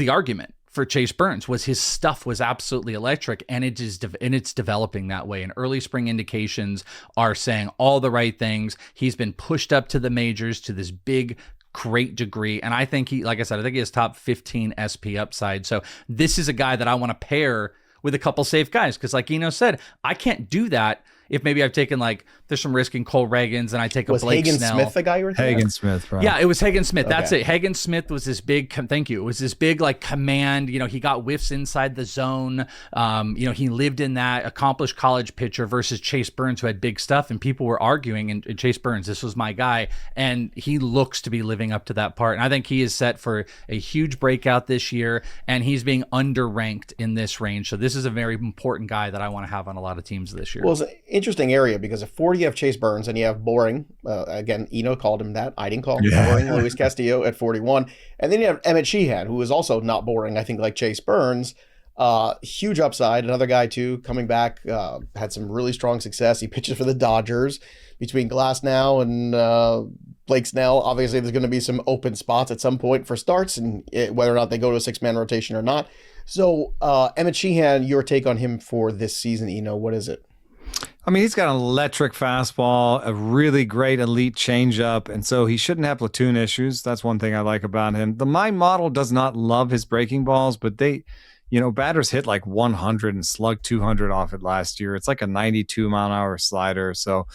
argument for Chase Burns was his stuff was absolutely electric, and it's developing that way. And early spring indications are saying all the right things. He's been pushed up to the majors to this big, great degree. And I think like I said, I think he has top 15 SP upside. So this is a guy that I want to pair with a couple safe guys. Because like Eno said, I can't do that if maybe I've taken there's some risk in Cole Ragans and I take a Blake Hagen Snell. Smith the guy you were thinking? Hagen Smith, right? Yeah, it was Hagen Smith. Okay. That's it. Hagen Smith was this big, thank you. It was this big command, he got whiffs inside the zone. He lived in that, accomplished college pitcher versus Chase Burns, who had big stuff, and people were arguing, and Chase Burns, this was my guy. And he looks to be living up to that part. And I think he is set for a huge breakout this year, and he's being underranked in this range. So this is a very important guy that I want to have on a lot of teams this year. Well, it's an interesting area because at 40 you have Chase Burns and you have boring. Again, Eno called him that. I didn't call him boring. Luis Castillo at 41. And then you have Emmet Sheehan, who is also not boring, I think, like Chase Burns. Huge upside. Another guy, too, coming back, had some really strong success. He pitches for the Dodgers. Between Glasnow and Blake Snell, obviously there's going to be some open spots at some point for starts, and whether or not they go to a 6-man rotation or not. So, Emmet Sheehan, your take on him for this season, Eno, what is it? I mean, he's got an electric fastball, a really great elite changeup, and so he shouldn't have platoon issues. That's one thing I like about him. The Mind model does not love his breaking balls, but batters hit 100 and slugged 200 off it last year. It's like a 92-mile-an-hour slider, so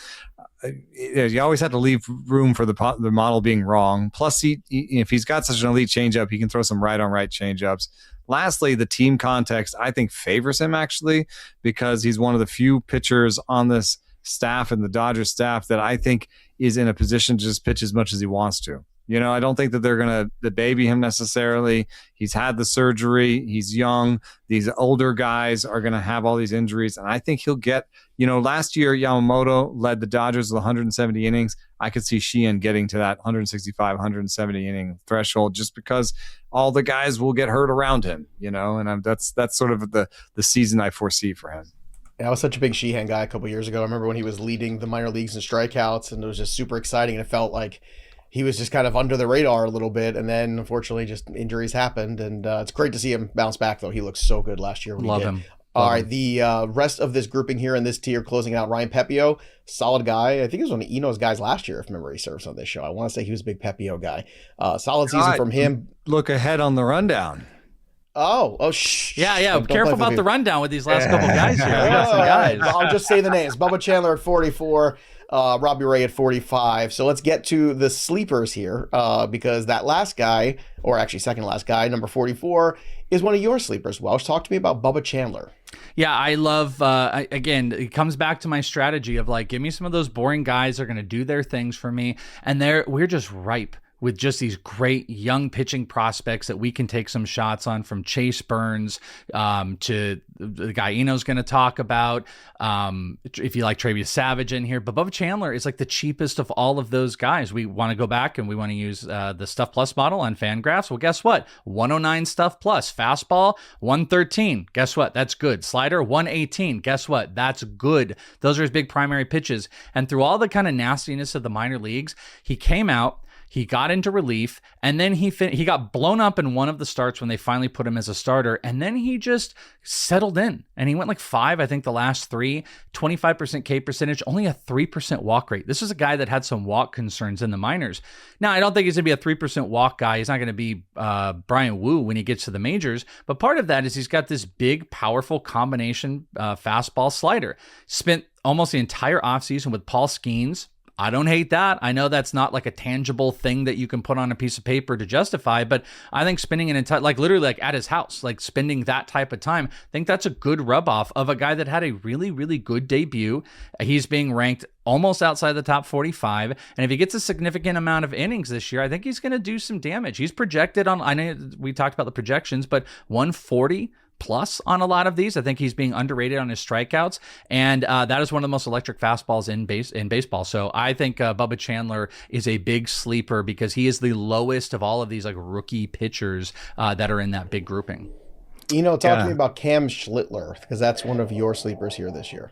you always have to leave room for the model being wrong. Plus, if he's got such an elite changeup, he can throw some right-on-right changeups. Lastly, the team context, I think, favors him, actually, because he's one of the few pitchers on this staff and the Dodgers staff that I think is in a position to just pitch as much as he wants to. I don't think that they're going to baby him necessarily. He's had the surgery. He's young. These older guys are going to have all these injuries. And I think he'll get, last year, Yamamoto led the Dodgers with 170 innings. I could see Sheehan getting to that 165, 170 inning threshold just because all the guys will get hurt around him, and that's sort of the season I foresee for him. Yeah, I was such a big Sheehan guy a couple years ago. I remember when he was leading the minor leagues in strikeouts, and it was just super exciting. And it felt like he was just kind of under the radar a little bit. And then, unfortunately, just injuries happened. And it's great to see him bounce back, though. He looked so good last year. Love him. All right, the rest of this grouping here in this tier, closing out, Ryan Pepiot, solid guy. I think he was one of Eno's guys last year, if memory serves, on this show. I want to say he was a big Pepiot guy. Solid season from him. Look ahead on the rundown. Yeah. Careful about the rundown with these last couple guys here. We got some guys. I'll just say the names. Bubba Chandler at 44, Robbie Ray at 45. So let's get to the sleepers here, because that last guy, or actually second last guy, number 44, is one of your sleepers. Welsh, talk to me about Bubba Chandler. Yeah, I love, again, it comes back to my strategy of give me some of those boring guys that are going to do their things for me. And we're just ripe with just these great young pitching prospects that we can take some shots on, from Chase Burns to the guy Eno's going to talk about. If you like Trey Yesavage in here, but Bubba Chandler is the cheapest of all of those guys. We want to go back and we want to use the Stuff Plus model on Fangraphs. Well, guess what? 109 Stuff Plus. Fastball, 113. Guess what? That's good. Slider, 118. Guess what? That's good. Those are his big primary pitches. And through all the kind of nastiness of the minor leagues, he came out, he got into relief, and then he got blown up in one of the starts when they finally put him as a starter, and then he just settled in, and he went 5, I think, the last 3, 25% K percentage, only a 3% walk rate. This is a guy that had some walk concerns in the minors. Now, I don't think he's going to be a 3% walk guy. He's not going to be Bryan Wu when he gets to the majors, but part of that is he's got this big, powerful combination fastball slider. Spent almost the entire offseason with Paul Skeens. I don't hate that. I know that's not a tangible thing that you can put on a piece of paper to justify, but I think spending an entire, literally at his house, spending that type of time, I think that's a good rub off of a guy that had a really, really good debut. He's being ranked almost outside the top 45. And if he gets a significant amount of innings this year, I think he's going to do some damage. He's projected on, I know we talked about the projections, but 140 plus on a lot of these. I think he's being underrated on his strikeouts, and that is one of the most electric fastballs in baseball. So I think Bubba Chandler is a big sleeper because he is the lowest of all of these rookie pitchers that are in that big grouping. Talk to me about Cam Schlittler, because that's one of your sleepers here this year.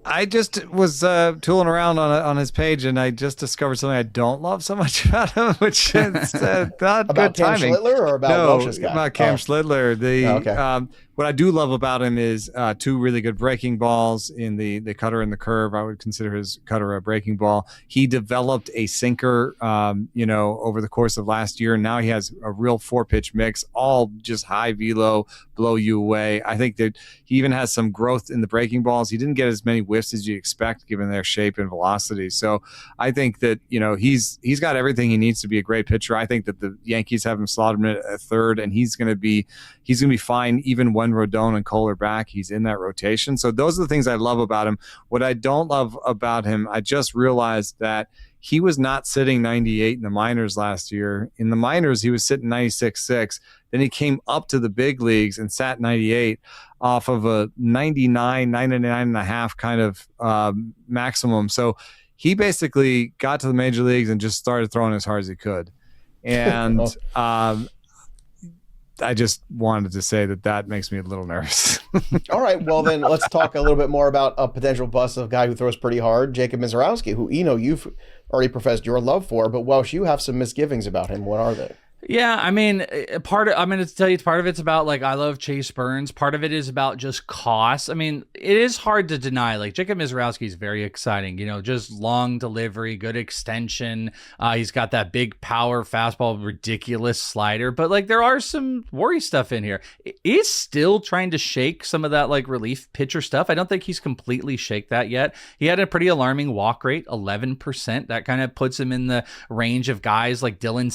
I just was tooling around on his page, and I just discovered something I don't love so much about him, which is not about good Cam timing. Schlittler or about Welsh's guy? About Cam Schlittler. What I do love about him is two really good breaking balls in the cutter and the curve. I would consider his cutter a breaking ball. He developed a sinker, over the course of last year, and now he has a real 4-pitch mix, all just high velo, blow you away. I think that he even has some growth in the breaking balls. He didn't get as many whiffs as you expect given their shape and velocity. So I think that, he's got everything he needs to be a great pitcher. I think that the Yankees have him slotted at third, and he's going to be fine even when Rodon and Cole are back. He's in that rotation. So those are the things I love about him. What I don't love about him, I just realized that he was not sitting 98 in the minors last year. In the minors, he was sitting 96.6. Then he came up to the big leagues and sat 98 off of a 99 and a half kind of maximum. So he basically got to the major leagues and just started throwing as hard as he could. And I just wanted to say that makes me a little nervous. All right, well then let's talk a little bit more about a potential bust of a guy who throws pretty hard, Jacob Misiorowski, who you've already professed your love for, but Welsh, you have some misgivings about him. What are they? Yeah, I mean, part of it's about, like, I love Chase Burns. Part of it is about just cost. I mean, it is hard to deny. Like, Jacob Misiorowski is very exciting. just long delivery, good extension. He's got that big power fastball, ridiculous slider. But, like, there are some worry stuff in here. He's still trying to shake some of that, like, relief pitcher stuff. I don't think he's completely shaked that yet. He had a pretty alarming walk rate, 11%. That kind of puts him in the range of guys like Dylan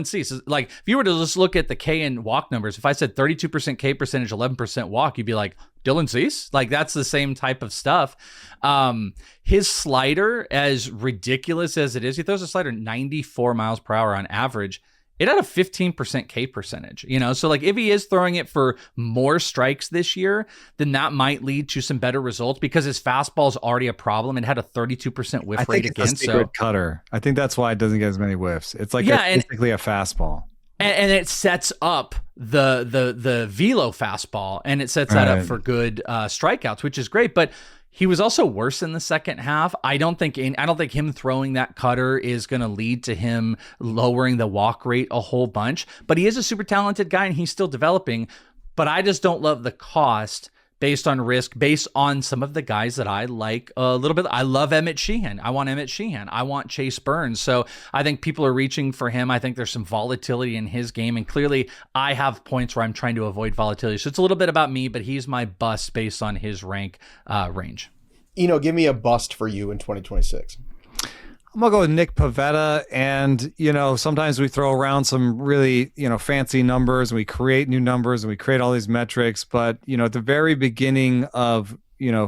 Cease. Like, if you were to just look at the K and walk numbers, if I said 32% K percentage, 11% walk, you'd be like, Dylan Cease? Like, that's the same type of stuff. His slider, as ridiculous as it is, he throws a slider 94 miles per hour on average. It had a 15% K percentage, So, like, if he is throwing it for more strikes this year, then that might lead to some better results because his fastball is already a problem and had a 32% whiff rate again. It's a secret cutter. I think that's why it doesn't get as many whiffs. It's like basically a fastball. And it sets up the velo fastball, and it sets that up for good strikeouts, which is great. But he was also worse in the second half. I don't think him throwing that cutter is going to lead to him lowering the walk rate a whole bunch. But he is a super talented guy, and he's still developing. But I just don't love the cost based on risk, based on some of the guys that I like a little bit. I love Emmet Sheehan. I want Emmet Sheehan. I want Chase Burns. So I think people are reaching for him. I think there's some volatility in his game. And clearly I have points where I'm trying to avoid volatility. So it's a little bit about me, but he's my bust based on his range. Give me a bust for you in 2026. I'm going to go with Nick Pivetta. And, sometimes we throw around some really, fancy numbers, and we create new numbers and we create all these metrics. But, at the very beginning of,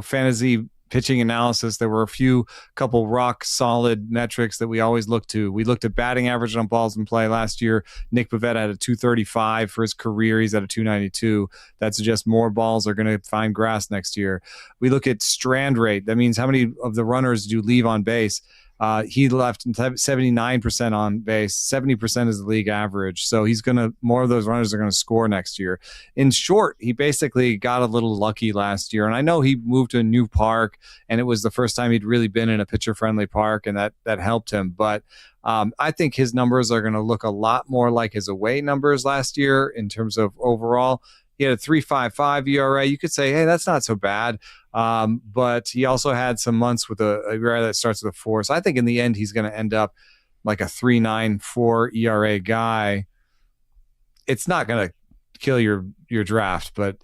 fantasy pitching analysis, there were a couple rock solid metrics that we always look to. We looked at batting average on balls in play last year. Nick Pivetta had a 235 for his career. He's at a 292. That suggests more balls are going to find grass next year. We look at strand rate. That means how many of the runners do you leave on base? He left 79% on base. 70% is the league average. So more of those runners are going to score next year. In short, he basically got a little lucky last year. And I know he moved to a new park, and it was the first time he'd really been in a pitcher-friendly park, and that helped him. But I think his numbers are going to look a lot more like his away numbers last year in terms of overall. He had a 3.55 ERA. You could say, hey, that's not so bad. But he also had some months with a ERA that starts with a 4. So I think in the end, he's going to end up like a 3.94 ERA guy. It's not going to kill your draft, but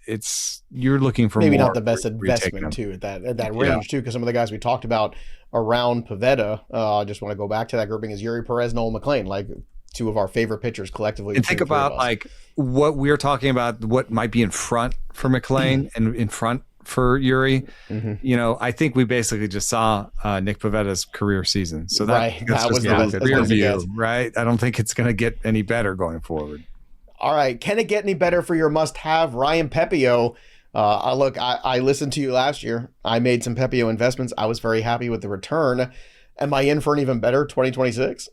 you're looking for maybe more not the best investment too at that range too, because some of the guys we talked about around Pivetta, I just want to go back to that grouping, is Eury Perez, Nolan McLean, like two of our favorite pitchers collectively. And think about like what we're talking about, what might be in front for McLean and in front for Eury. Mm-hmm. I think we basically just saw Nick Pivetta's career season. So that was the rear view, right? I don't think it's going to get any better going forward. All right. Can it get any better for your must-have Ryan Pepiot? I listened to you last year. I made some Pepiot investments. I was very happy with the return. Am I in for an even better 2026?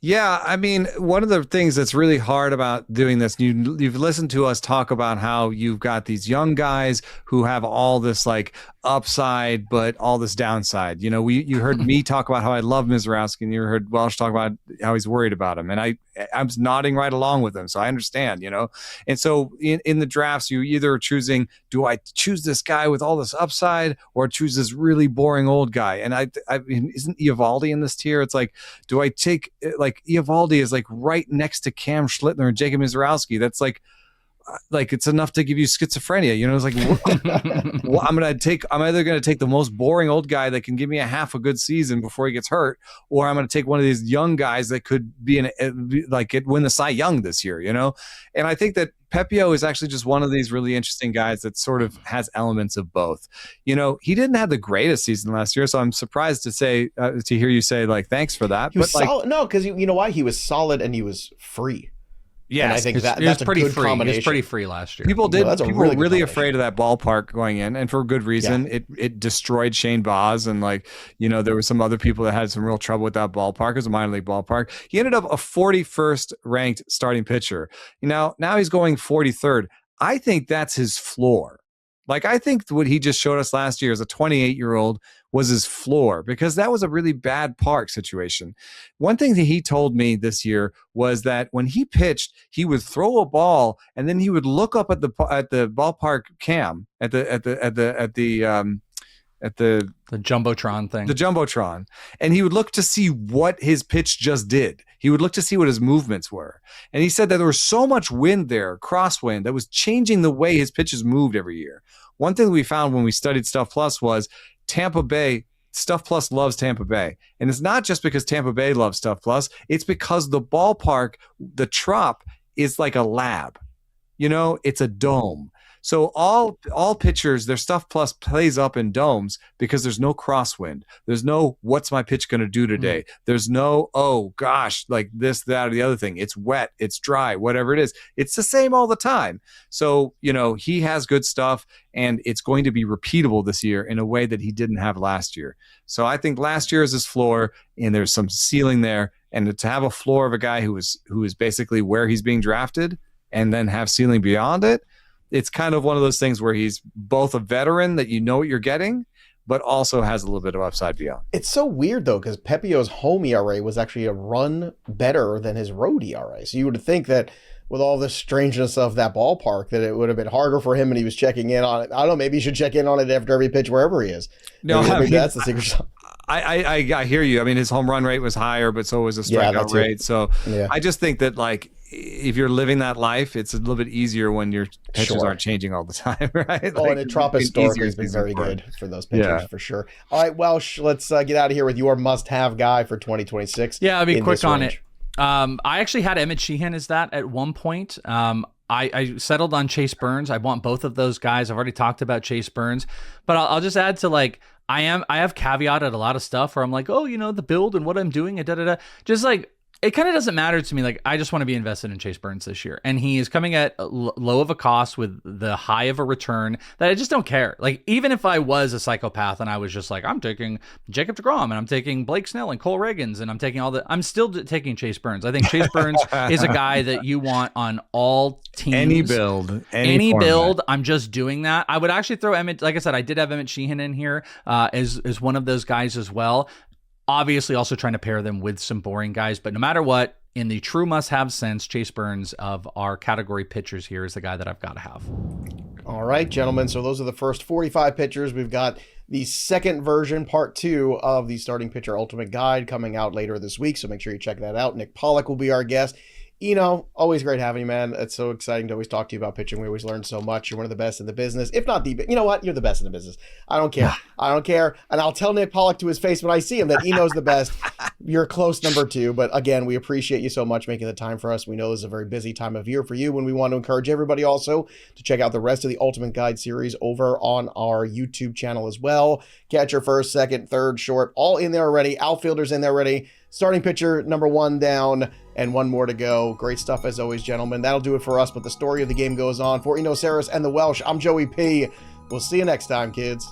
Yeah, I mean, one of the things that's really hard about doing this, you've listened to us talk about how you've got these young guys who have all this like upside, but all this downside. You know, you heard me talk about how I love Misiorowski, and you heard Welsh talk about how he's worried about him, and I'm nodding right along with him, so I understand. You know, and so in the drafts, you either are choosing, do I choose this guy with all this upside, or choose this really boring old guy? And I mean, isn't Eovaldi in this tier? It's like, do I take like Eovaldi is like right next to Cam Schlittler and Jacob Misiorowski? That's like it's enough to give you schizophrenia. You know, it's like I'm either going to take the most boring old guy that can give me a half a good season before he gets hurt, or I'm going to take one of these young guys that could be win the Cy Young this year. You know, and I think that Pepiot is actually just one of these really interesting guys that sort of has elements of both. You know, he didn't have the greatest season last year, so I'm surprised to hear you say like thanks for that. He was solid. No, because you know why? He was solid and he was free. Yeah, and I think that's pretty a good free. combination. He was pretty free last year. People were really afraid of that ballpark going in, and for good reason. Yeah. It destroyed Shane Baz, and like, you know, there were some other people that had some real trouble with that ballpark. It was a minor league ballpark. He ended up a 41st ranked starting pitcher. You know, now he's going 43rd. I think that's his floor. Like, I think what he just showed us last year as a 28-year-old was his floor, because that was a really bad park situation. One thing that he told me this year was that when he pitched, he would throw a ball and then he would look up at the ballpark cam at the Jumbotron thing. The Jumbotron. And he would look to see what his pitch just did. He would look to see what his movements were. And he said that there was so much wind there, crosswind, that was changing the way his pitches moved every year. One thing we found when we studied Stuff Plus was Tampa Bay, Stuff Plus loves Tampa Bay. And it's not just because Tampa Bay loves Stuff Plus. It's because the ballpark, the Trop, is like a lab. You know, it's a dome. So all pitchers, their Stuff Plus plays up in domes because there's no crosswind. There's no, what's my pitch going to do today? There's no, oh gosh, like this, that, or the other thing. It's wet, it's dry, whatever it is. It's the same all the time. So, you know, he has good stuff, and it's going to be repeatable this year in a way that he didn't have last year. So I think last year is his floor, and there's some ceiling there. And to have a floor of a guy who is basically where he's being drafted, and then have ceiling beyond it, it's kind of one of those things where he's both a veteran that you know what you're getting, but also has a little bit of upside beyond. It's so weird, though, because Pepiot's home ERA was actually a run better than his road ERA. So you would think that with all the strangeness of that ballpark, that it would have been harder for him, and he was checking in on it. I don't know, maybe he should check in on it after every pitch wherever he is. No, maybe that's the secret sauce. I hear you. I mean, his home run rate was higher, but so was the strikeout rate. So yeah. I just think that, like, if you're living that life, it's a little bit easier when your pitchers aren't changing all the time, right? Oh, and Trop historically has been very good for those pitchers, for sure. All right, Welsh, let's get out of here with your must-have guy for 2026. Yeah, I'll be quick on it. I actually had Emmet Sheehan as that at one point. I settled on Chase Burns. I want both of those guys. I've already talked about Chase Burns, but I'll just add to, like, I have caveated a lot of stuff where I'm like, oh, you know, the build and what I'm doing and just like, it kind of doesn't matter to me. Like, I just want to be invested in Chase Burns this year. And he is coming at low of a cost with the high of a return that I just don't care. Like, even if I was a psychopath and I was just like, I'm taking Jacob deGrom and I'm taking Blake Snell and Cole Ragans and I'm still taking Chase Burns. I think Chase Burns is a guy that you want on all teams. Any build. Any build. I'm just doing that. I would actually throw Emmet, like I said, I did have Emmet Sheehan in here as one of those guys as well. Obviously, also trying to pair them with some boring guys. But no matter what, in the true must-have sense, Chase Burns of our category pitchers here is the guy that I've got to have. All right, gentlemen. So those are the first 45 pitchers. We've got the second version, part 2 of the Starting Pitcher Ultimate Guide coming out later this week. So make sure you check that out. Nick Pollock will be our guest. Eno, always great having you, man. It's so exciting to always talk to you about pitching. We always learn so much. You're one of the best in the business, if not the, you know what? You're the best in the business. I don't care. I don't care. And I'll tell Nick Pollock to his face when I see him that Eno's the best. You're close number 2. But again, we appreciate you so much making the time for us. We know this is a very busy time of year for you, and we want to encourage everybody also to check out the rest of the Ultimate Guide series over on our YouTube channel as well. Catcher first, second, third, short, all in there already. Outfielders in there already. Starting pitcher number 1 down, and 1 more to go. Great stuff as always, gentlemen. That'll do it for us, but the story of the game goes on. For Sarris and the Welsh, I'm Joey P. We'll see you next time, kids.